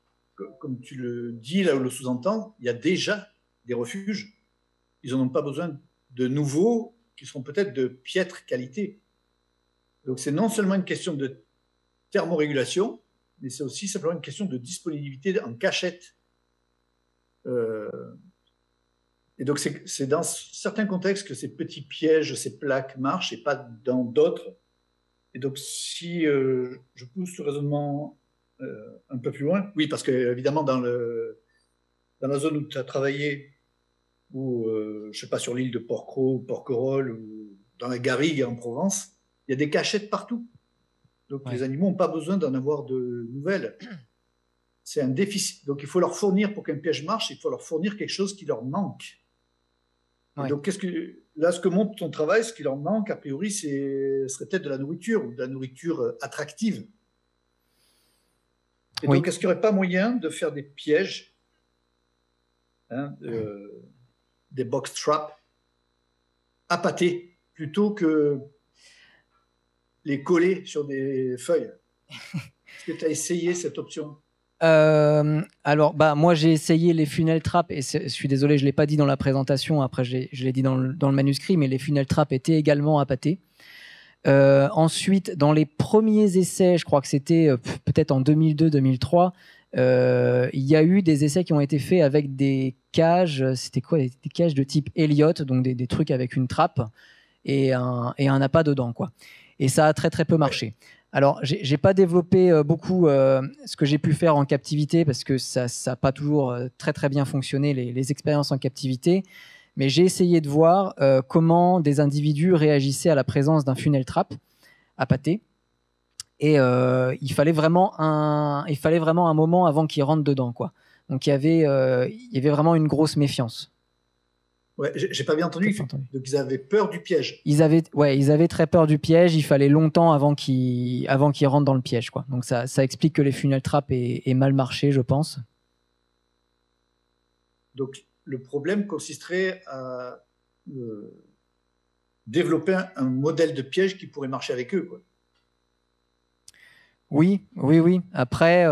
comme tu le dis là ou le sous-entends, il y a déjà des refuges. Ils n'en ont pas besoin de nouveaux qui seront peut-être de piètre qualité. Donc, c'est non seulement une question de thermorégulation, mais c'est aussi simplement une question de disponibilité en cachette. Et donc, c'est dans certains contextes que ces petits pièges, ces plaques marchent et pas dans d'autres. Et donc, si je pousse le raisonnement un peu plus loin, oui, parce qu'évidemment, dans la zone où tu as travaillé, ou je ne sais pas, sur l'île de Porquerolles, ou dans la Garrigue en Provence, il y a des cachettes partout. Donc, les animaux n'ont pas besoin d'en avoir de nouvelles. C'est un déficit. Donc, il faut leur fournir, pour qu'un piège marche, il faut leur fournir quelque chose qui leur manque. Ouais. Donc, ce que montre ton travail, ce qui leur manque, a priori, serait peut-être de la nourriture, ou de la nourriture attractive. Et donc, est-ce qu'il n'y aurait pas moyen de faire des pièges, des box traps, appâtés, plutôt que les coller sur des feuilles? Est-ce que tu as essayé cette option? Alors, moi, j'ai essayé les funnel traps et je suis désolé, je ne l'ai pas dit dans la présentation. Après, je l'ai dit dans le manuscrit, mais les funnel traps étaient également appâtés. Ensuite, dans les premiers essais, je crois que c'était peut-être en 2002-2003, il y a eu des essais qui ont été faits avec des cages. C'était quoi? Des cages de type Elliott, donc des trucs avec une trappe et un appât dedans, quoi. Et ça a très très peu marché. Alors, j'ai pas développé beaucoup ce que j'ai pu faire en captivité parce que ça n'a pas toujours très très bien fonctionné, les expériences en captivité. Mais j'ai essayé de voir comment des individus réagissaient à la présence d'un funnel trap appâté. Et il fallait vraiment un moment avant qu'ils rentrent dedans, quoi. Donc, il y avait vraiment une grosse méfiance. Ouais, j'ai pas bien entendu. Donc, ils avaient peur du piège. Ils avaient très peur du piège. Il fallait longtemps avant qu'ils rentrent dans le piège, quoi. Donc, ça explique que les funnel traps aient mal marché, je pense. Donc, le problème consisterait à développer un modèle de piège qui pourrait marcher avec eux, quoi. Oui. Après,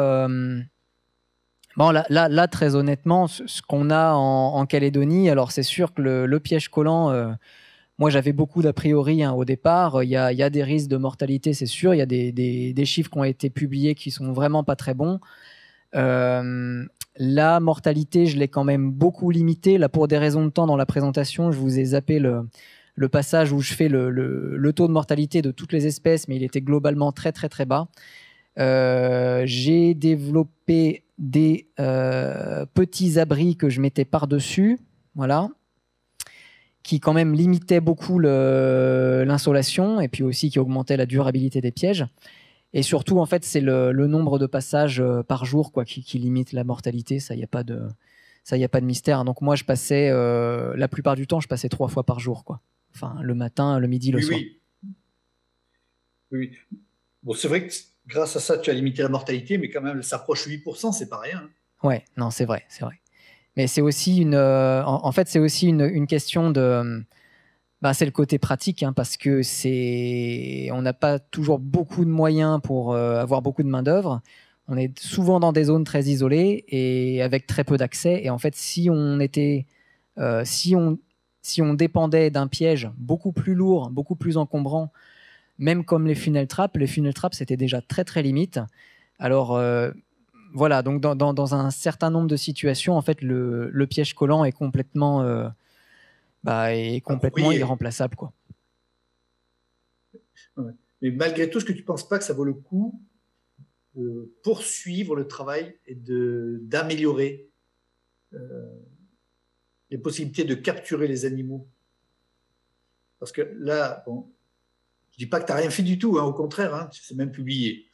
bon, là, très honnêtement, ce qu'on a en Calédonie, alors c'est sûr que le piège collant, moi j'avais beaucoup d'a priori au départ. Il y a des risques de mortalité, c'est sûr. Il y a des chiffres qui ont été publiés qui sont vraiment pas très bons. La mortalité, je l'ai quand même beaucoup limitée. Là, pour des raisons de temps dans la présentation, je vous ai zappé le passage où je fais le taux de mortalité de toutes les espèces, mais il était globalement très très très bas. J'ai développé des petits abris que je mettais par-dessus, voilà, qui quand même limitaient beaucoup l'insolation et puis aussi qui augmentaient la durabilité des pièges. Et surtout, en fait, c'est le nombre de passages par jour, quoi, qui limite la mortalité. Ça, il n'y a pas de mystère. Donc moi, je passais la plupart du temps, je passais 3 fois par jour, quoi. Enfin, le matin, le midi, le soir. Oui. Bon, c'est vrai que grâce à ça, tu as limité la mortalité, mais quand même, elle s'approche 8%, c'est pas rien. Ouais, non, c'est vrai. Mais c'est aussi en fait, c'est aussi une question de... c'est le côté pratique, hein, parce que on n'a pas toujours beaucoup de moyens pour avoir beaucoup de main-d'œuvre. On est souvent dans des zones très isolées et avec très peu d'accès. Et en fait, si on dépendait d'un piège beaucoup plus lourd, beaucoup plus encombrant, même comme les funnel traps, c'était déjà très très limite. Alors voilà, donc dans un certain nombre de situations, en fait, le piège collant est complètement irremplaçable, quoi. Ouais. Mais malgré tout, est-ce que tu ne penses pas que ça vaut le coup de poursuivre le travail et d'améliorer les possibilités de capturer les animaux? Parce que là, bon, je ne dis pas que tu n'as rien fait du tout, hein, au contraire, hein, c'est même publié.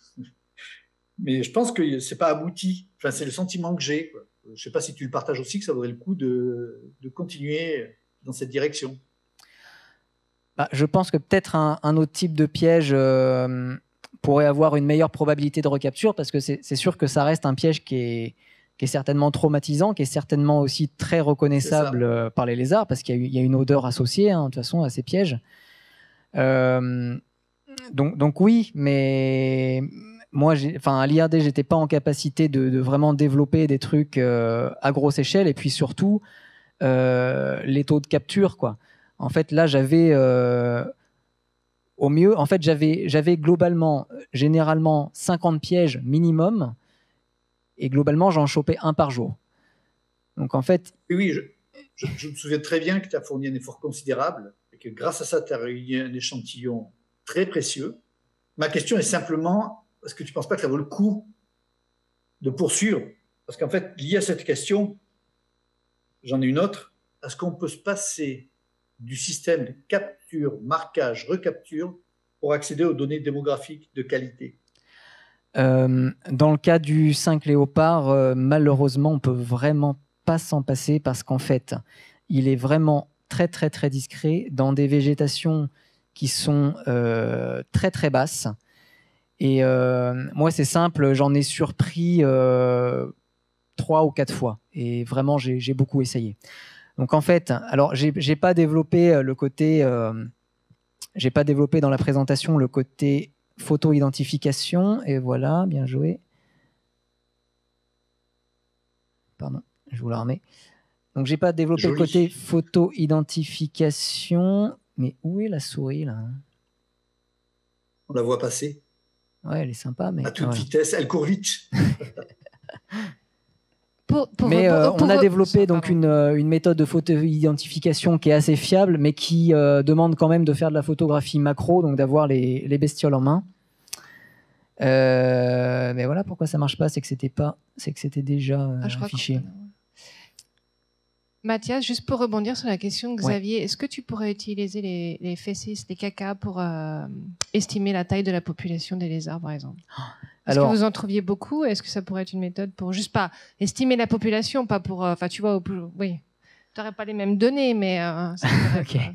Mais je pense que ce n'est pas abouti. Enfin, c'est le sentiment que j'ai, quoi. Je ne sais pas si tu le partages aussi, que ça vaudrait le coup de continuer dans cette direction. Je pense que peut-être un autre type de piège pourrait avoir une meilleure probabilité de recapture, parce que c'est sûr que ça reste un piège qui est certainement traumatisant, qui est certainement aussi très reconnaissable par les lézards, parce qu'il y a une odeur associée, hein, de toute façon, à ces pièges. Donc oui, mais moi, à l'IRD, j'étais pas en capacité de vraiment développer des trucs à grosse échelle, et puis surtout les taux de capture, quoi. En fait, là, j'avais au mieux, en fait, j'avais globalement, généralement 50 pièges minimum, et globalement, j'en chopais un par jour. Donc en fait, oui, je me souviens très bien que tu as fourni un effort considérable et que grâce à ça, tu as réuni un échantillon très précieux. Ma question est simplement, est-ce que tu ne penses pas que ça vaut le coup de poursuivre? Parce qu'en fait, lié à cette question, j'en ai une autre. Est-ce qu'on peut se passer du système de capture, marquage, recapture pour accéder aux données démographiques de qualité? Dans le cas du 5 léopard, malheureusement, on ne peut vraiment pas s'en passer, parce qu'en fait, il est vraiment très très très discret dans des végétations qui sont très très basses. Et moi, c'est simple, j'en ai surpris 3 ou 4 fois. Et vraiment, j'ai beaucoup essayé. Donc en fait, alors j'ai pas développé le côté, j'ai pas développé dans la présentation le côté photo-identification, et voilà, bien joué. Pardon, je vous la remets. Donc j'ai pas développé le côté photo-identification, mais où est la souris là? On la voit passer. Ouais, elle est sympa, mais à toute vitesse, elle court vite. On a développé donc une méthode de photo-identification qui est assez fiable, mais qui demande quand même de faire de la photographie macro, donc d'avoir les bestioles en main. Mais voilà, pourquoi ça marche pas, c'est que c'était déjà affiché. Mathias, juste pour rebondir sur la question de Xavier, est-ce que tu pourrais utiliser les FECIS, les CACA pour estimer la taille de la population des lézards, par exemple? Est-ce que vous en trouviez beaucoup? Est-ce que ça pourrait être une méthode pour juste pas estimer la population, pas pour... Enfin, tu vois, oui, tu n'aurais pas les mêmes données, mais... ça okay.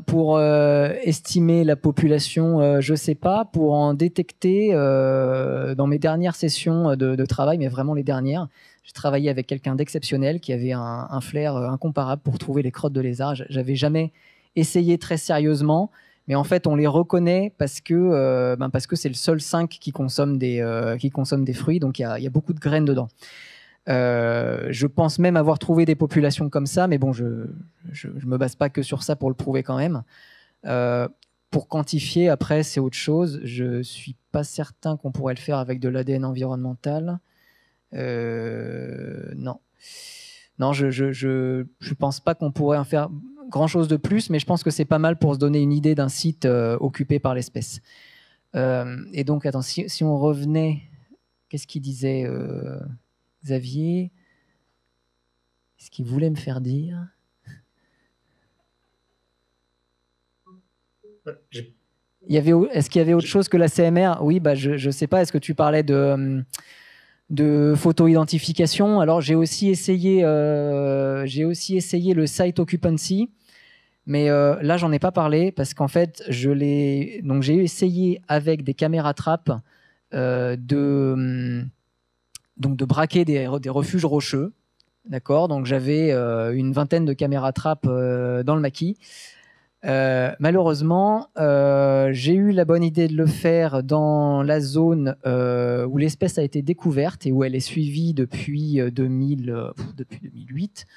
Pour estimer la population, je ne sais pas. Pour en détecter, dans mes dernières sessions de travail, mais vraiment les dernières, j'ai travaillé avec quelqu'un d'exceptionnel qui avait un flair incomparable pour trouver les crottes de lézard. J'avais jamais essayé très sérieusement, mais en fait, on les reconnaît parce que c'est le seul 5 qui consomme des fruits, donc il y a beaucoup de graines dedans. Je pense même avoir trouvé des populations comme ça, mais bon, je me base pas que sur ça pour le prouver quand même. Pour quantifier, après, c'est autre chose. Je suis pas certain qu'on pourrait le faire avec de l'ADN environnemental. Non, je pense pas qu'on pourrait en faire grand chose de plus, mais je pense que c'est pas mal pour se donner une idée d'un site occupé par l'espèce. Et donc, attends, si on revenait, qu'est-ce qu'il disait Xavier? Est-ce qu'il voulait me faire dire? Est-ce qu'il y avait autre chose que la CMR? Oui, je sais pas. Est-ce que tu parlais de photo-identification? Alors j'ai aussi essayé le site occupancy, Mais là, j'en ai pas parlé parce qu'en fait, donc j'ai essayé avec des caméras trappes de braquer des refuges rocheux. D'accord, donc j'avais une vingtaine de caméras trappes dans le maquis. Malheureusement, j'ai eu la bonne idée de le faire dans la zone où l'espèce a été découverte et où elle est suivie depuis 2008.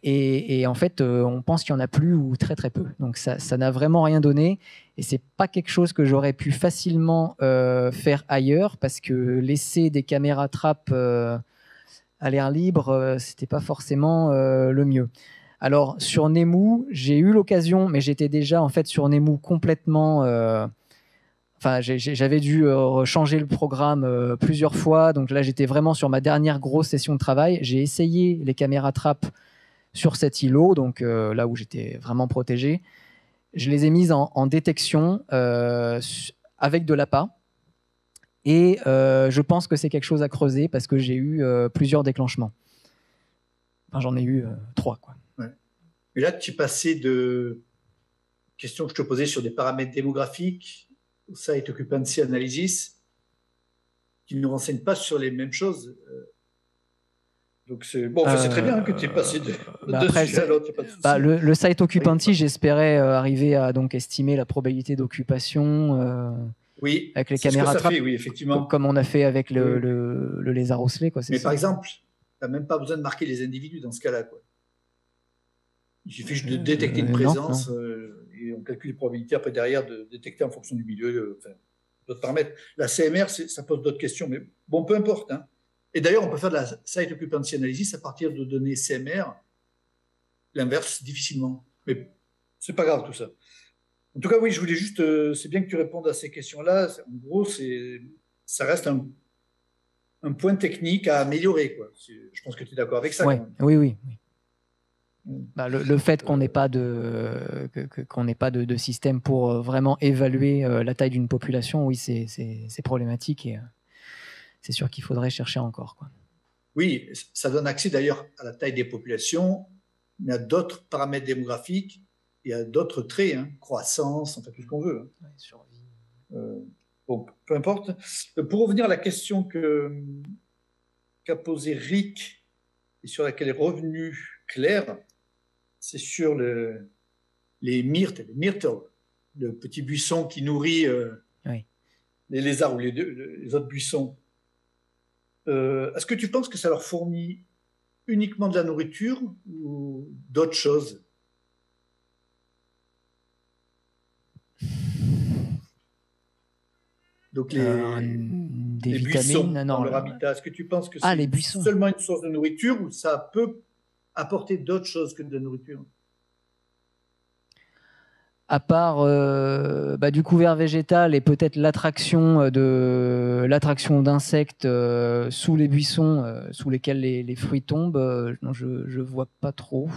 Et en fait, on pense qu'il n'y en a plus ou très très peu. Donc ça n'a vraiment rien donné. Et c'est pas quelque chose que j'aurais pu facilement faire ailleurs parce que laisser des caméras trappes à l'air libre, c'était pas forcément le mieux. Alors sur Nemu, j'ai eu l'occasion, mais j'étais déjà en fait sur Nemu complètement. J'avais dû changer le programme plusieurs fois, donc là j'étais vraiment sur ma dernière grosse session de travail. J'ai essayé les caméras trappes sur cet îlot, donc là où j'étais vraiment protégé. Je les ai mises en détection avec de l'appât. Et je pense que c'est quelque chose à creuser parce que j'ai eu plusieurs déclenchements. Enfin, j'en ai eu 3, quoi. Ouais. Et là, tu es passé de questions que je te posais sur des paramètres démographiques au Site Occupancy Analysis qui ne nous renseignent pas sur les mêmes choses. Donc c'est bon, c'est très bien que tu es passé de sujet à l'autre. Le Site Occupancy, j'espérais arriver à donc estimer la probabilité d'occupation. Oui, avec les caméras trappes, oui, effectivement. Comme on a fait avec le lézard osselé. Quoi, mais ça. Par exemple, tu n'as même pas besoin de marquer les individus dans ce cas-là. Quoi. Il suffit juste de détecter une présence et on calcule les probabilités après derrière de détecter en fonction du milieu, d'autres paramètres. La CMR, ça pose d'autres questions, mais bon, peu importe. Hein. Et d'ailleurs, on peut faire de la Site Occupancy Analysis à partir de données CMR. L'inverse, difficilement. Mais c'est pas grave tout ça. En tout cas, oui, je voulais juste, c'est bien que tu répondes à ces questions-là. En gros, ça reste un point technique à améliorer, quoi. Je pense que tu es d'accord avec ça. Ouais, oui. Bah, le fait qu'on n'ait pas de système pour vraiment évaluer la taille d'une population, oui, c'est problématique et c'est sûr qu'il faudrait chercher encore, quoi. Oui, ça donne accès d'ailleurs à la taille des populations, mais à d'autres paramètres démographiques. Il y a d'autres traits, hein, croissance, enfin tout ce qu'on veut. Ouais, survie. Bon, peu importe. Pour revenir à la question qu'a posée Rick et sur laquelle est revenu Claire, c'est sur les myrtles, le petit buisson qui nourrit les lézards ou les autres buissons. Est-ce que tu penses que ça leur fournit uniquement de la nourriture ou d'autres choses ? Donc des vitamines buissons dans leur habitat, est-ce que tu penses que c'est seulement une source de nourriture ou ça peut apporter d'autres choses que de la nourriture ? À part du couvert végétal et peut-être l'attraction d'insectes sous les buissons sous lesquels les fruits tombent, je vois pas trop.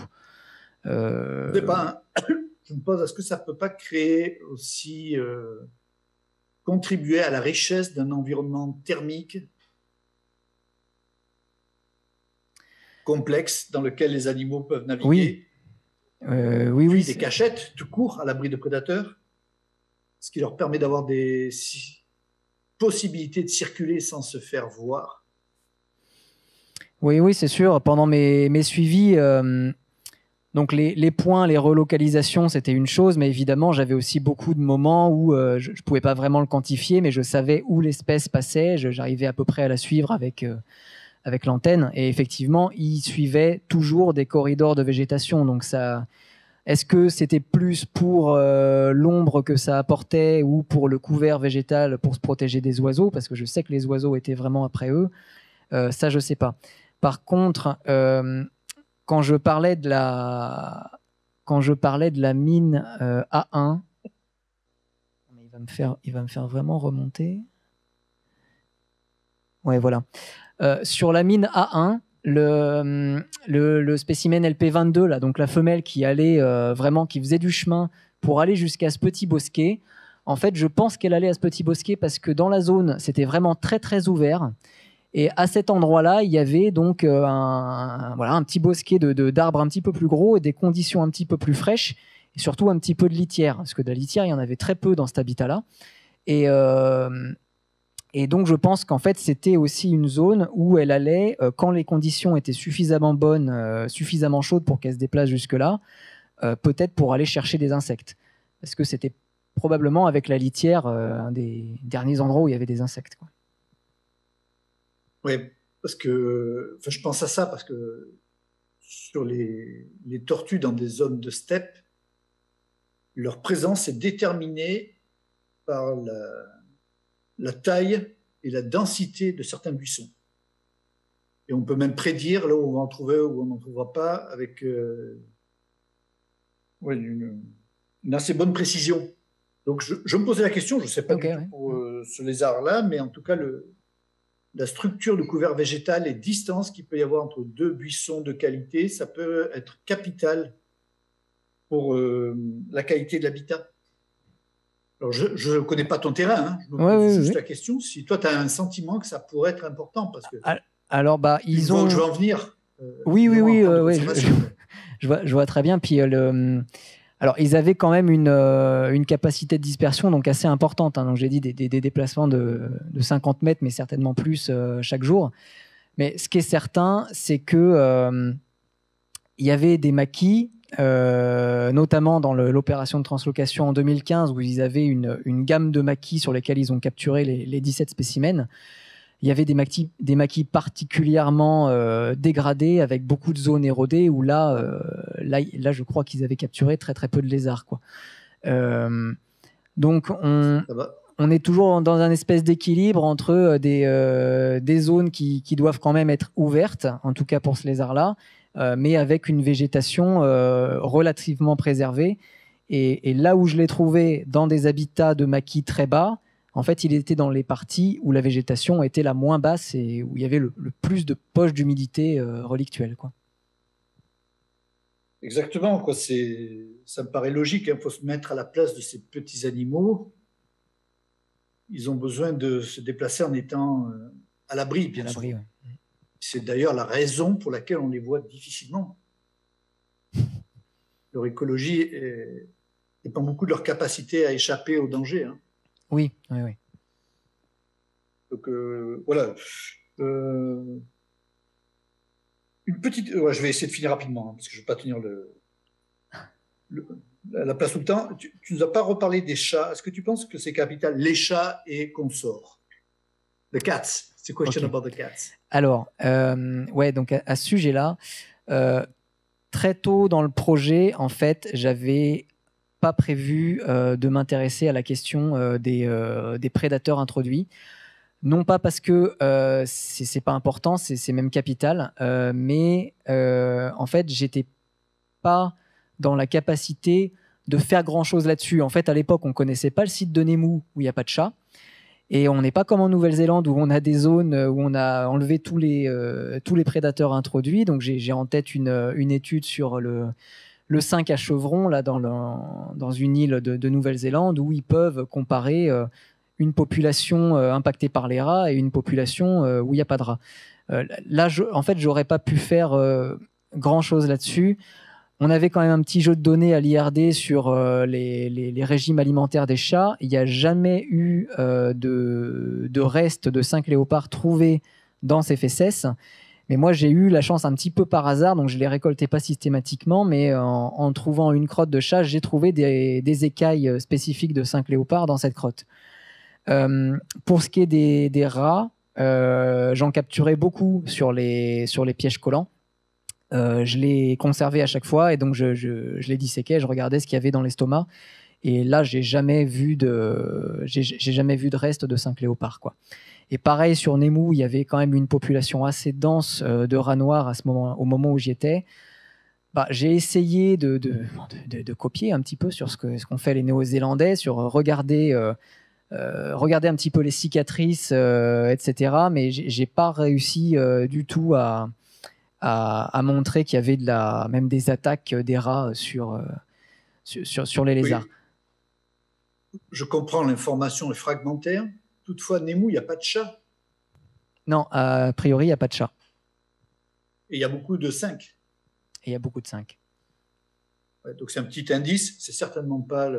Je sais pas. Hein. Je me pose, est-ce que ça peut pas créer aussi contribuer à la richesse d'un environnement thermique complexe dans lequel les animaux peuvent naviguer. Oui. Des cachettes tout court à l'abri de prédateurs, ce qui leur permet d'avoir des possibilités de circuler sans se faire voir. Oui, c'est sûr. Pendant mes suivis, donc les points, les relocalisations, c'était une chose, mais évidemment, j'avais aussi beaucoup de moments où je ne pouvais pas vraiment le quantifier, mais je savais où l'espèce passait, j'arrivais à peu près à la suivre avec l'antenne, et effectivement, il suivait toujours des corridors de végétation. Donc ça, est-ce que c'était plus pour l'ombre que ça apportait ou pour le couvert végétal pour se protéger des oiseaux, parce que je sais que les oiseaux étaient vraiment après eux, ça je ne sais pas. Par contre, quand je parlais de la mine A1, il va me faire vraiment remonter. Ouais, voilà. Sur la mine A1, le spécimen LP22, là, donc la femelle qui allait qui faisait du chemin pour aller jusqu'à ce petit bosquet. En fait, je pense qu'elle allait à ce petit bosquet parce que dans la zone, c'était vraiment très très ouvert. Et à cet endroit-là, il y avait donc un petit bosquet d'arbres un petit peu plus gros et des conditions un petit peu plus fraîches, et surtout un petit peu de litière, parce que de la litière, il y en avait très peu dans cet habitat-là. Et donc, je pense qu'en fait, c'était aussi une zone où elle allait, quand les conditions étaient suffisamment bonnes, suffisamment chaudes pour qu'elle se déplace jusque-là, peut-être pour aller chercher des insectes. Parce que c'était probablement, avec la litière, un des derniers endroits où il y avait des insectes, quoi. Oui, parce que je pense à ça, parce que sur les tortues dans des zones de steppe, leur présence est déterminée par la taille et la densité de certains buissons. Et on peut même prédire là où on va en trouver ou on n'en trouvera pas avec une assez bonne précision. Donc je me posais la question, je ne sais pas du tout pour ce lézard-là, mais en tout cas, la structure de couvert végétal et distance qu'il peut y avoir entre deux buissons de qualité, ça peut être capital pour la qualité de l'habitat. Alors, je ne connais pas ton terrain, hein. Je me pose juste la question, si toi, tu as un sentiment que ça pourrait être important, parce que alors, ils ont... je vais en venir. Oui, je vois très bien. Puis, alors, ils avaient quand même une capacité de dispersion donc assez importante, hein. Donc, j'ai dit des déplacements de 50 mètres, mais certainement plus chaque jour. Mais ce qui est certain, c'est que il y avait des maquis, notamment dans l'opération de translocation en 2015, où ils avaient une gamme de maquis sur lesquels ils ont capturé les 17 spécimens. Il y avait des maquis particulièrement dégradés, avec beaucoup de zones érodées, où là, je crois qu'ils avaient capturé très très peu de lézards, quoi. Donc on est toujours dans un espèce d'équilibre entre des zones qui doivent quand même être ouvertes, en tout cas pour ce lézard-là, mais avec une végétation relativement préservée. Et là où je l'ai trouvé dans des habitats de maquis très bas, en fait, il était dans les parties où la végétation était la moins basse et où il y avait le plus de poches d'humidité relictuelle, quoi. Exactement, quoi. Ça me paraît logique. Il faut se mettre à la place de ces petits animaux. Ils ont besoin de se déplacer en étant à l'abri, bien sûr. Ouais. C'est d'ailleurs la raison pour laquelle on les voit difficilement. Leur écologie dépend beaucoup de leur capacité à échapper au danger, hein. Oui. Donc voilà. Une petite. Je vais essayer de finir rapidement, hein, parce que je ne vais pas tenir la place tout le temps. Tu ne nous as pas reparlé des chats. Est-ce que tu penses que c'est capital, les chats et consorts? The cats. C'est question about the cats. Alors, donc à ce sujet-là, très tôt dans le projet, en fait, j'avais pas prévu de m'intéresser à la question des prédateurs introduits. Non pas parce que c'est pas important, c'est même capital, mais en fait, j'étais pas dans la capacité de faire grand-chose là-dessus. En fait, à l'époque, on connaissait pas le site de Nemu où il n'y a pas de chat. Et on n'est pas comme en Nouvelle-Zélande où on a des zones où on a enlevé tous les prédateurs introduits. Donc, j'ai en tête une étude sur le 5 à chevron là, dans une île de Nouvelle-Zélande où ils peuvent comparer une population impactée par les rats et une population où il n'y a pas de rats. Là, en fait, j'aurais pas pu faire grand-chose là-dessus. On avait quand même un petit jeu de données à l'IRD sur les régimes alimentaires des chats. Il n'y a jamais eu de restes de 5 léopards trouvés dans ces fesses. Mais moi, j'ai eu la chance un petit peu par hasard, donc je ne les récoltais pas systématiquement, mais en trouvant une crotte de chat, j'ai trouvé des écailles spécifiques de 5 léopards dans cette crotte. Pour ce qui est des rats, j'en capturais beaucoup sur les pièges collants. Je les conservais à chaque fois et donc je les disséquais, je regardais ce qu'il y avait dans l'estomac. Et là, j'ai jamais vu de reste de 5 léopards, quoi. Et pareil sur Nemu, il y avait quand même une population assez dense de rats noirs au moment où j'y étais. J'ai essayé de copier un petit peu sur ce qu'ont fait les Néo-Zélandais, sur regarder un petit peu les cicatrices, etc. Mais j'ai pas réussi du tout à montrer qu'il y avait même des attaques des rats sur les lézards. Oui. Je comprends, l'information est fragmentaire. Toutefois, Nemu, il n'y a pas de chat. Non, a priori, il n'y a pas de chat. Et il y a beaucoup de 5. Et il y a beaucoup de 5. Ouais, donc c'est un petit indice, c'est certainement pas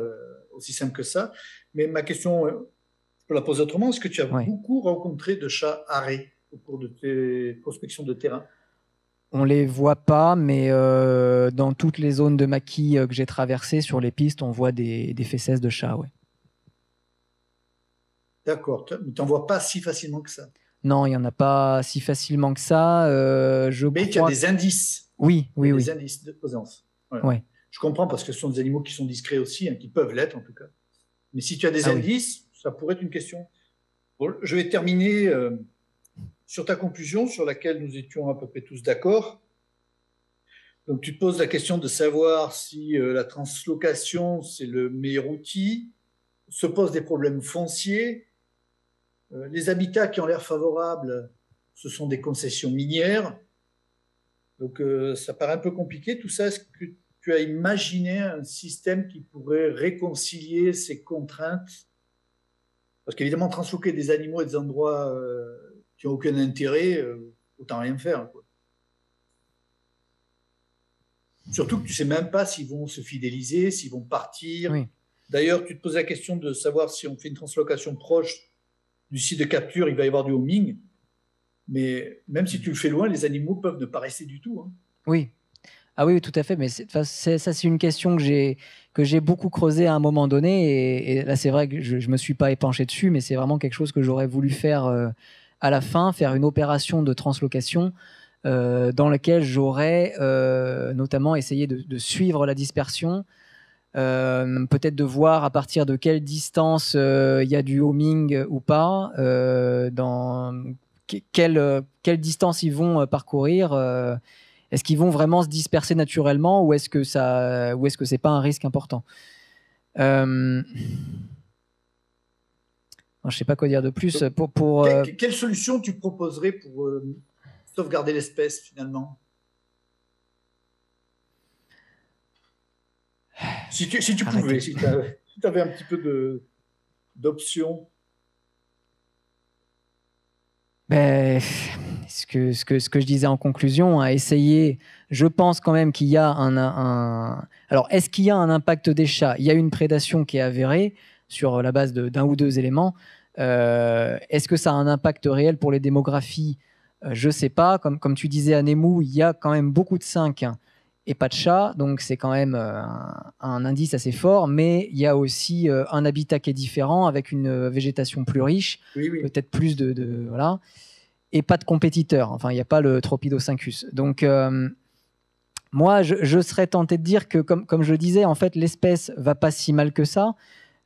aussi simple que ça. Mais ma question, je peux la poser autrement. Est-ce que tu as beaucoup rencontré de chats arrêts au cours de tes prospections de terrain? On les voit pas, mais dans toutes les zones de maquis que j'ai traversées, sur les pistes, on voit des fesses de chats, ouais. D'accord, mais tu n'en vois pas si facilement que ça. Non, il n'y en a pas si facilement que ça. Mais tu as des indices. Oui. Des indices de présence. Voilà. Ouais. Je comprends parce que ce sont des animaux qui sont discrets aussi, hein, qui peuvent l'être en tout cas. Mais si tu as des indices, ça pourrait être une question. Bon, je vais terminer sur ta conclusion, sur laquelle nous étions à peu près tous d'accord. Donc tu te poses la question de savoir si la translocation, c'est le meilleur outil. Se posent des problèmes fonciers. Les habitats qui ont l'air favorables, ce sont des concessions minières. Donc, ça paraît un peu compliqué. Tout ça, est-ce que tu as imaginé un système qui pourrait réconcilier ces contraintes? Parce qu'évidemment, transloquer des animaux et des endroits qui n'ont aucun intérêt, autant rien faire, quoi. Surtout que tu ne sais même pas s'ils vont se fidéliser, s'ils vont partir. Oui. D'ailleurs, tu te poses la question de savoir si on fait une translocation proche du site de capture, il va y avoir du homing. Mais même si tu le fais loin, les animaux peuvent ne pas rester du tout. Hein. Oui. Ah oui, tout à fait. Mais ça, c'est une question que j'ai beaucoup creusée à un moment donné. Et là, c'est vrai que je ne me suis pas épanché dessus, mais c'est vraiment quelque chose que j'aurais voulu faire à la fin, faire une opération de translocation dans laquelle j'aurais notamment essayé de suivre la dispersion. Peut-être de voir à partir de quelle distance il y a du homing ou pas, dans quelle distance ils vont parcourir. Est-ce qu'ils vont vraiment se disperser naturellement ou est-ce que c'est pas un risque important? Je sais pas quoi dire de plus. Quelle solution tu proposerais pour sauvegarder l'espèce finalement? Si tu pouvais, si tu avais un petit peu d'options. Ben, ce que je disais en conclusion, à essayer, je pense quand même qu'il y a Alors, est-ce qu'il y a un impact des chats? Il y a une prédation qui est avérée sur la base d'un ou deux éléments. Est-ce que ça a un impact réel pour les démographies? Je ne sais pas. Comme tu disais à Nemu, il y a quand même beaucoup de 5 et pas de chats, donc c'est quand même un indice assez fort, mais il y a aussi un habitat qui est différent, avec une végétation plus riche, peut-être plus voilà, et pas de compétiteurs, enfin il n'y a pas le Tropidoscincus. Donc moi je serais tenté de dire que, comme je le disais, en fait l'espèce va pas si mal que ça.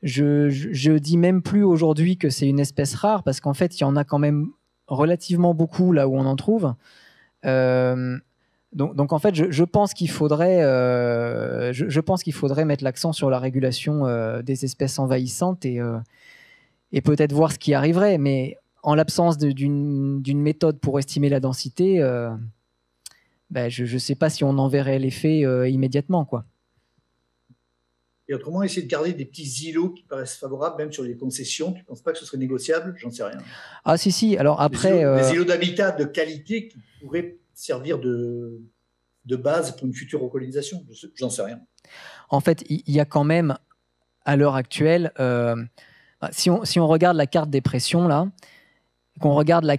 Je dis même plus aujourd'hui que c'est une espèce rare, parce qu'en fait il y en a quand même relativement beaucoup là où on en trouve. Donc en fait, je pense qu'il faudrait mettre l'accent sur la régulation des espèces envahissantes et peut-être voir ce qui arriverait. Mais en l'absence d'une méthode pour estimer la densité, je ne sais pas si on en verrait l'effet immédiatement, quoi. Et autrement, essayer de garder des petits îlots qui paraissent favorables, même sur les concessions. Tu ne penses pas que ce serait négociable? J'en sais rien. Ah si. Alors après, des îlots d'habitat de qualité qui pourraient servir de base pour une future recolonisation. J'en sais rien. En fait, il y a quand même, à l'heure actuelle, si on regarde la carte des pressions, là, qu'on regarde la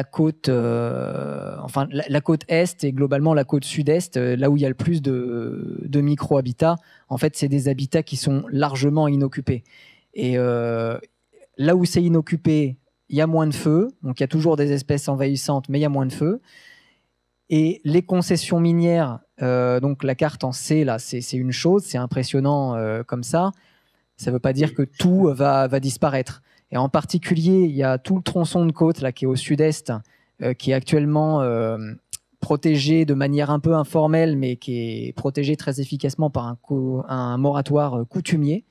côte, la côte est et globalement la côte sud-est, là où il y a le plus de micro-habitats, en fait, c'est des habitats qui sont largement inoccupés. Et là où c'est inoccupé, il y a moins de feu, donc il y a toujours des espèces envahissantes, mais il y a moins de feu. Et les concessions minières, donc la carte en C, là, c'est une chose, c'est impressionnant comme ça. Ça ne veut pas dire que tout va disparaître. Et en particulier, il y a tout le tronçon de côte là, qui est au sud-est, qui est actuellement protégé de manière un peu informelle, mais qui est protégé très efficacement par un moratoire coutumier.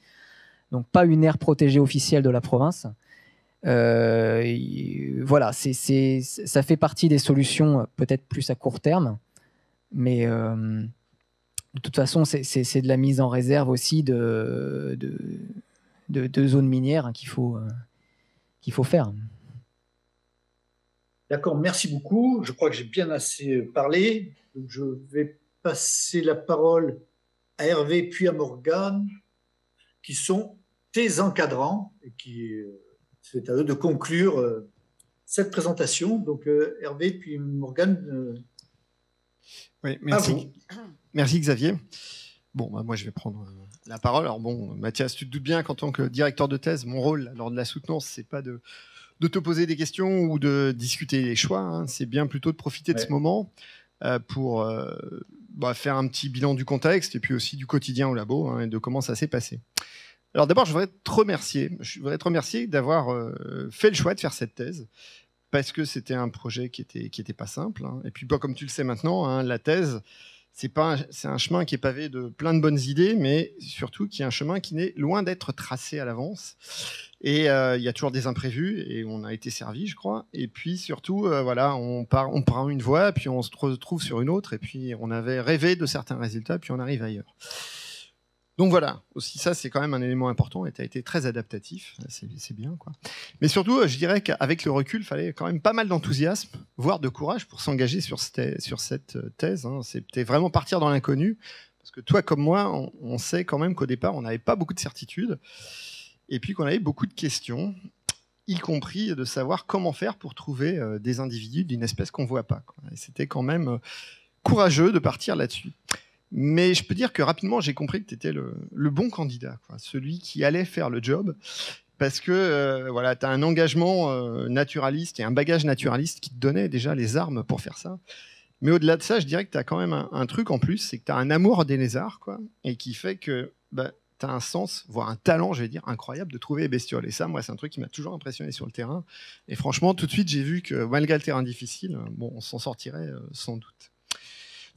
Donc pas une aire protégée officielle de la province. Voilà, ça fait partie des solutions peut-être plus à court terme, mais de toute façon, c'est de la mise en réserve aussi de zones minières qu'il faut faire. D'accord, merci beaucoup. Je crois que j'ai bien assez parlé. Donc je vais passer la parole à Hervé puis à Morgane, qui sont tes encadrants, et qui c'est à eux de conclure cette présentation. Donc Hervé puis Morgane, Oui, à merci. vous. Merci Xavier. Bon, bah, moi je vais prendre la parole. Alors bon, Mathias, tu te doutes bien qu'en tant que directeur de thèse, mon rôle lors de la soutenance, c'est pas de te poser des questions ou de discuter des choix. Hein. C'est bien plutôt de profiter de ce moment pour faire un petit bilan du contexte et puis aussi du quotidien au labo, hein, et de comment ça s'est passé. Alors d'abord, je voudrais te remercier d'avoir fait le choix de faire cette thèse, parce que c'était un projet qui était pas simple. Hein. Et puis, comme tu le sais maintenant, hein, la thèse, c'est un chemin qui est pavé de plein de bonnes idées, mais surtout qui est un chemin qui n'est loin d'être tracé à l'avance. Et il y a toujours des imprévus, et on a été servi, je crois. Et puis surtout, on prend une voie, puis on se retrouve sur une autre, et puis on avait rêvé de certains résultats, puis on arrive ailleurs. Donc voilà, aussi ça c'est quand même un élément important, et tu as été très adaptatif, c'est bien quoi. Mais surtout, je dirais qu'avec le recul, il fallait quand même pas mal d'enthousiasme, voire de courage pour s'engager sur cette thèse. Hein. C'était vraiment partir dans l'inconnu, parce que toi comme moi, on sait quand même qu'au départ, on n'avait pas beaucoup de certitudes, et puis qu'on avait beaucoup de questions, y compris de savoir comment faire pour trouver des individus d'une espèce qu'on ne voit pas, quoi. Et c'était quand même courageux de partir là-dessus. Mais je peux dire que rapidement, j'ai compris que tu étais le bon candidat, quoi, celui qui allait faire le job, parce que tu as un engagement naturaliste et un bagage naturaliste qui te donnait déjà les armes pour faire ça. Mais au-delà de ça, je dirais que tu as quand même un truc en plus, c'est que tu as un amour des lézards, quoi, et qui fait que tu as un sens, voire un talent, je vais dire, incroyable de trouver les bestioles. Et ça, moi, c'est un truc qui m'a toujours impressionné sur le terrain. Et franchement, tout de suite, j'ai vu que malgré le terrain difficile, on s'en sortirait sans doute.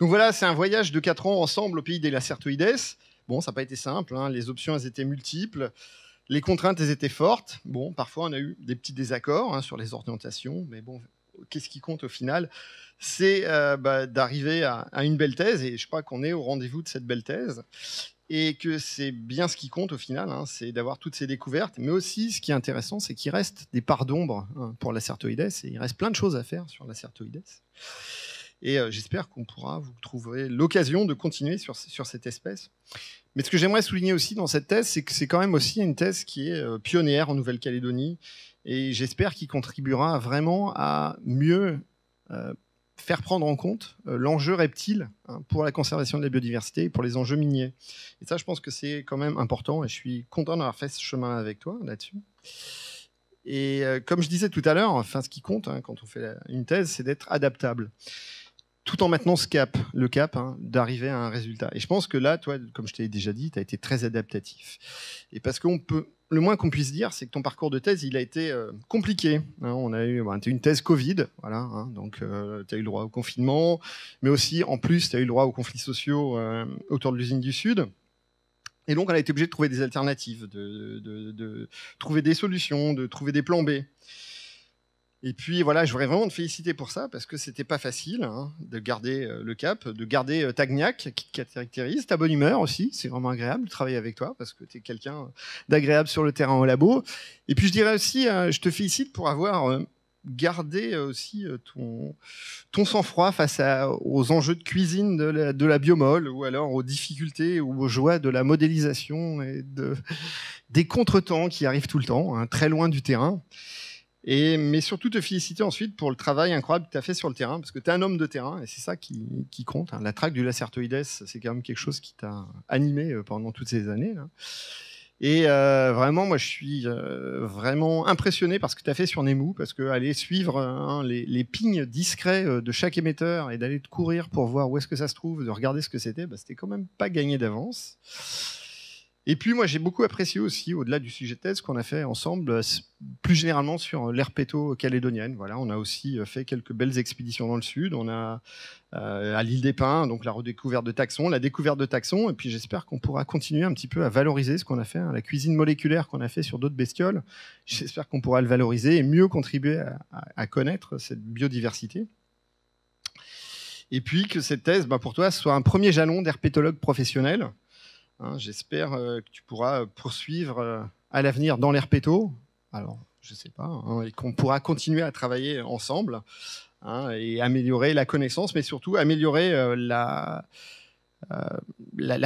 Donc voilà, c'est un voyage de 4 ans ensemble au pays des Lacertoides. Bon, ça n'a pas été simple, hein. Les options, elles étaient multiples. Les contraintes, elles étaient fortes. Bon, parfois, on a eu des petits désaccords, hein, sur les orientations. Mais bon, qu'est-ce qui compte au final? C'est d'arriver à une belle thèse. Et je crois qu'on est au rendez-vous de cette belle thèse. Et que c'est bien ce qui compte au final, hein, c'est d'avoir toutes ces découvertes. Mais aussi, ce qui est intéressant, c'est qu'il reste des parts d'ombre, hein, pour Lacertoides. Et il reste plein de choses à faire sur Lacertoides. Et j'espère qu'on pourra vous trouver l'occasion de continuer sur cette espèce. Mais ce que j'aimerais souligner aussi dans cette thèse, c'est que c'est quand même aussi une thèse qui est pionnière en Nouvelle-Calédonie. Et j'espère qu'il contribuera vraiment à mieux faire prendre en compte l'enjeu reptile, hein, pour la conservation de la biodiversité et pour les enjeux miniers. Et ça, je pense que c'est quand même important. Et je suis content d'avoir fait ce chemin avec toi là-dessus. Et comme je disais tout à l'heure, enfin, ce qui compte, hein, quand on fait une thèse, c'est d'être adaptable, tout en maintenant le cap, hein, d'arriver à un résultat. Et je pense que là, toi, comme je t'ai déjà dit, tu as été très adaptatif. Et parce que le moins qu'on puisse dire, c'est que ton parcours de thèse, il a été compliqué. Hein. On a eu une thèse Covid, voilà, hein, donc tu as eu le droit au confinement, mais aussi, en plus, tu as eu le droit aux conflits sociaux autour de l'usine du Sud. Et donc, on a été obligé de trouver des alternatives, de trouver des solutions, de trouver des plans B. Et puis voilà, je voudrais vraiment te féliciter pour ça, parce que c'était pas facile, hein, de garder le cap, de garder ta gnaque qui te caractérise, ta bonne humeur aussi. C'est vraiment agréable de travailler avec toi, parce que tu es quelqu'un d'agréable sur le terrain au labo. Et puis je dirais aussi, je te félicite pour avoir gardé aussi ton sang-froid face aux enjeux de cuisine de la biomol, ou alors aux difficultés ou aux joies de la modélisation et des contretemps qui arrivent tout le temps, hein, très loin du terrain. Mais surtout te féliciter ensuite pour le travail incroyable que tu as fait sur le terrain, parce que tu es un homme de terrain, et c'est ça qui compte, hein. La traque du Lacertoides, c'est quand même quelque chose qui t'a animé pendant toutes ces années, là. Et vraiment, moi, je suis vraiment impressionné par ce que tu as fait sur Nemu, parce qu'aller suivre, hein, les pings discrets de chaque émetteur, et d'aller te courir pour voir où est-ce que ça se trouve, de regarder ce que c'était quand même pas gagné d'avance. Et puis, moi, j'ai beaucoup apprécié aussi, au-delà du sujet de thèse, qu'on a fait ensemble, plus généralement sur l'herpéto calédonienne. Voilà, on a aussi fait quelques belles expéditions dans le sud. On a à l'île des Pins, donc la redécouverte de taxons, la découverte de taxons. Et puis, j'espère qu'on pourra continuer un petit peu à valoriser ce qu'on a fait, hein, la cuisine moléculaire qu'on a fait sur d'autres bestioles. J'espère qu'on pourra le valoriser et mieux contribuer à connaître cette biodiversité. Et puis, que cette thèse, pour toi, soit un premier jalon d'herpétologue professionnel. Hein, j'espère que tu pourras poursuivre à l'avenir dans l'herpéto. Alors, je ne sais pas, hein, et qu'on pourra continuer à travailler ensemble, hein, et améliorer la connaissance, mais surtout améliorer la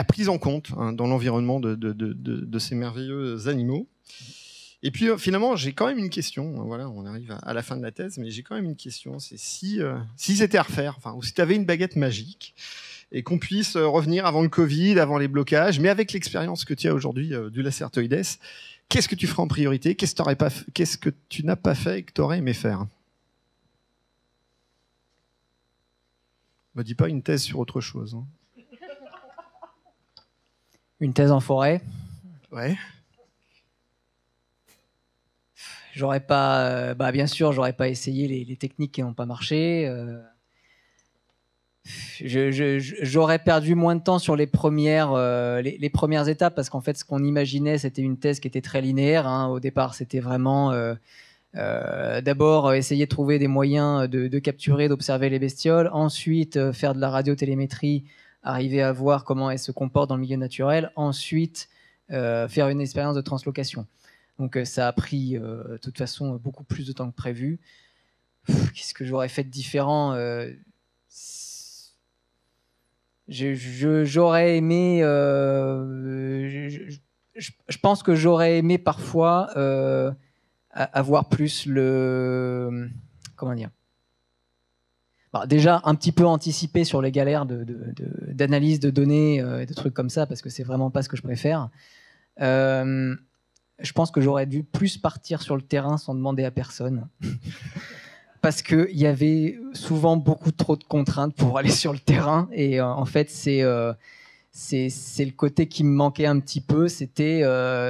prise en compte, hein, dans l'environnement de ces merveilleux animaux. Et puis finalement, j'ai quand même une question. Voilà, on arrive à la fin de la thèse, mais j'ai quand même une question. C'est si c'était à refaire, enfin, ou si tu avais une baguette magique et qu'on puisse revenir avant le Covid, avant les blocages, mais avec l'expérience que tu as aujourd'hui du lacertoïdes, qu'est-ce que tu ferais en priorité? Qu'est-ce que tu n'as pas fait et que tu aurais aimé faire? Me dis pas une thèse sur autre chose. Hein. Une thèse en forêt. Ouais. J'aurais pas, bien sûr, j'aurais pas essayé les techniques qui n'ont pas marché. J'aurais perdu moins de temps sur les premières étapes parce qu'en fait, ce qu'on imaginait, c'était une thèse qui était très linéaire. Hein. Au départ, c'était vraiment d'abord essayer de trouver des moyens de capturer, d'observer les bestioles. Ensuite, faire de la radiotélémétrie, arriver à voir comment elles se comportent dans le milieu naturel. Ensuite, faire une expérience de translocation. Donc ça a pris de toute façon beaucoup plus de temps que prévu. Qu'est-ce que j'aurais fait de différent? J'aurais aimé... je pense que j'aurais aimé parfois avoir plus le... Comment dire? Déjà, un petit peu anticiper sur les galères d'analyse de données et de trucs comme ça, parce que c'est vraiment pas ce que je préfère. Je pense que j'aurais dû plus partir sur le terrain sans demander à personne. Parce qu'il y avait souvent beaucoup trop de contraintes pour aller sur le terrain. Et en fait, c'est le côté qui me manquait un petit peu. C'était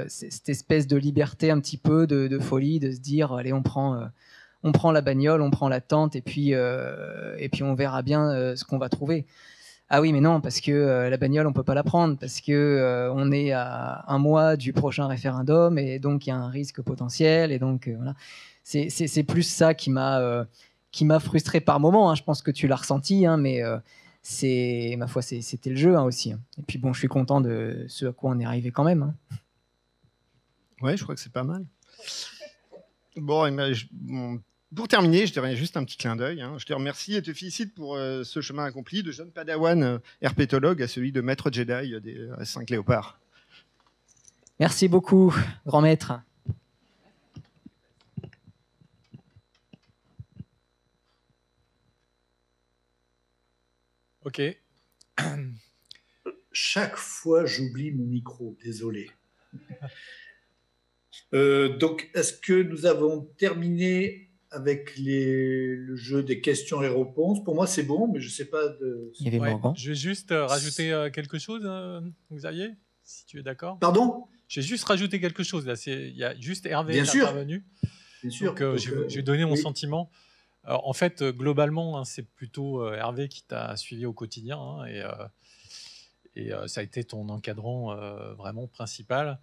cette espèce de liberté, un petit peu de folie, de se dire, allez, on prend la bagnole, on prend la tente, et puis on verra bien ce qu'on va trouver. Ah oui, mais non, parce que la bagnole, on peut pas la prendre, parce que on est à 1 mois du prochain référendum, et donc il y a un risque potentiel, et donc voilà. C'est plus ça qui m'a frustré par moment. Hein. Je pense que tu l'as ressenti, hein, mais ma foi, c'était le jeu, hein, aussi. Hein. Et puis bon, je suis content de ce à quoi on est arrivé quand même. Hein. Ouais, je crois que c'est pas mal. Bon, pour terminer, je dirais juste un petit clin d'œil. Hein. Je te remercie et te félicite pour ce chemin accompli de jeune padawan herpétologue à celui de maître Jedi des 5 léopards. Merci beaucoup, grand maître. Ok. Chaque fois, j'oublie mon micro. Désolé. Donc, est-ce que nous avons terminé avec le jeu des questions et réponses? Pour moi, c'est bon, mais je ne sais pas de... Il y avait Morgan. Je vais juste rajouter quelque chose, Xavier, si tu es d'accord. Pardon? Je vais juste rajouter quelque chose. Là, il y a juste Hervé Bien qui est sûr. intervenu. Bien sûr. Donc, je vais donner mon sentiment. Alors, en fait, globalement, hein, c'est plutôt Hervé qui t'a suivi au quotidien, hein, et ça a été ton encadrant vraiment principal.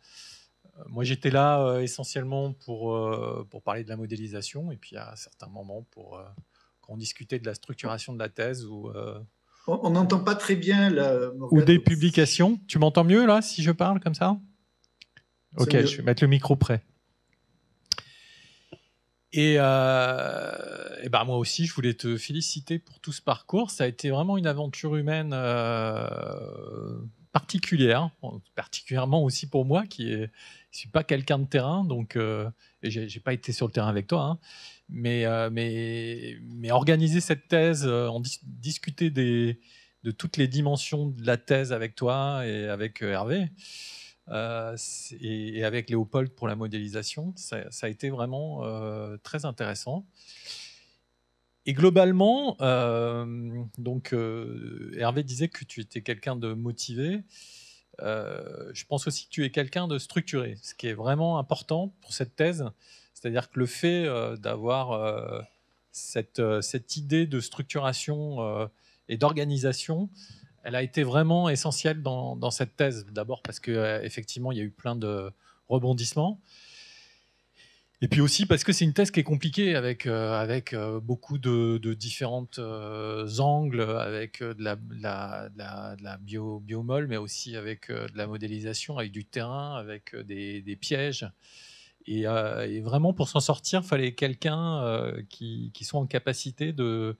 Moi, j'étais là essentiellement pour parler de la modélisation, et puis à certains moments quand on discutait de la structuration de la thèse On n'entend pas très bien là, Morgane. Ou des publications. Tu m'entends mieux là si je parle comme ça? Ok, je vais mettre le micro près. Et ben moi aussi, je voulais te féliciter pour tout ce parcours. Ça a été vraiment une aventure humaine particulière, particulièrement aussi pour moi qui ne suis pas quelqu'un de terrain, donc et j'ai pas été sur le terrain avec toi, hein, mais organiser cette thèse, discuter de toutes les dimensions de la thèse avec toi et avec Hervé, et avec Léopold pour la modélisation, ça a été vraiment très intéressant. Et globalement, donc Hervé disait que tu étais quelqu'un de motivé. Je pense aussi que tu es quelqu'un de structuré, ce qui est vraiment important pour cette thèse. C'est-à-dire que le fait d'avoir cette idée de structuration et d'organisation, elle a été vraiment essentielle dans cette thèse. D'abord parce qu'effectivement, il y a eu plein de rebondissements. Et puis aussi parce que c'est une thèse qui est compliquée avec beaucoup de différents angles, avec de la biomol, mais aussi avec de la modélisation, avec du terrain, avec des pièges. Et vraiment, pour s'en sortir, il fallait quelqu'un qui soit en capacité de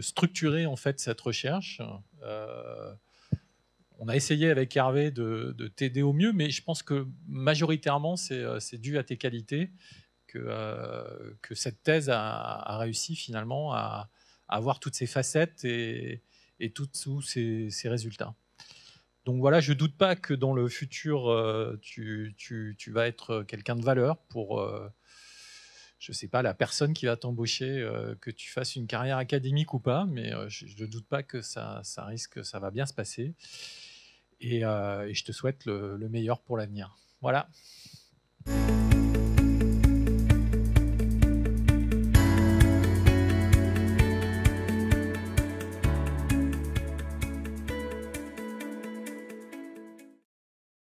structurer en fait cette recherche. On a essayé avec Hervé de t'aider au mieux, mais je pense que majoritairement, c'est dû à tes qualités que cette thèse a réussi finalement à avoir toutes ces facettes et tous ces résultats. Donc voilà, je ne doute pas que dans le futur, tu vas être quelqu'un de valeur pour, je ne sais pas, la personne qui va t'embaucher, que tu fasses une carrière académique ou pas, mais je ne doute pas que ça va bien se passer. Et je te souhaite le meilleur pour l'avenir. Voilà.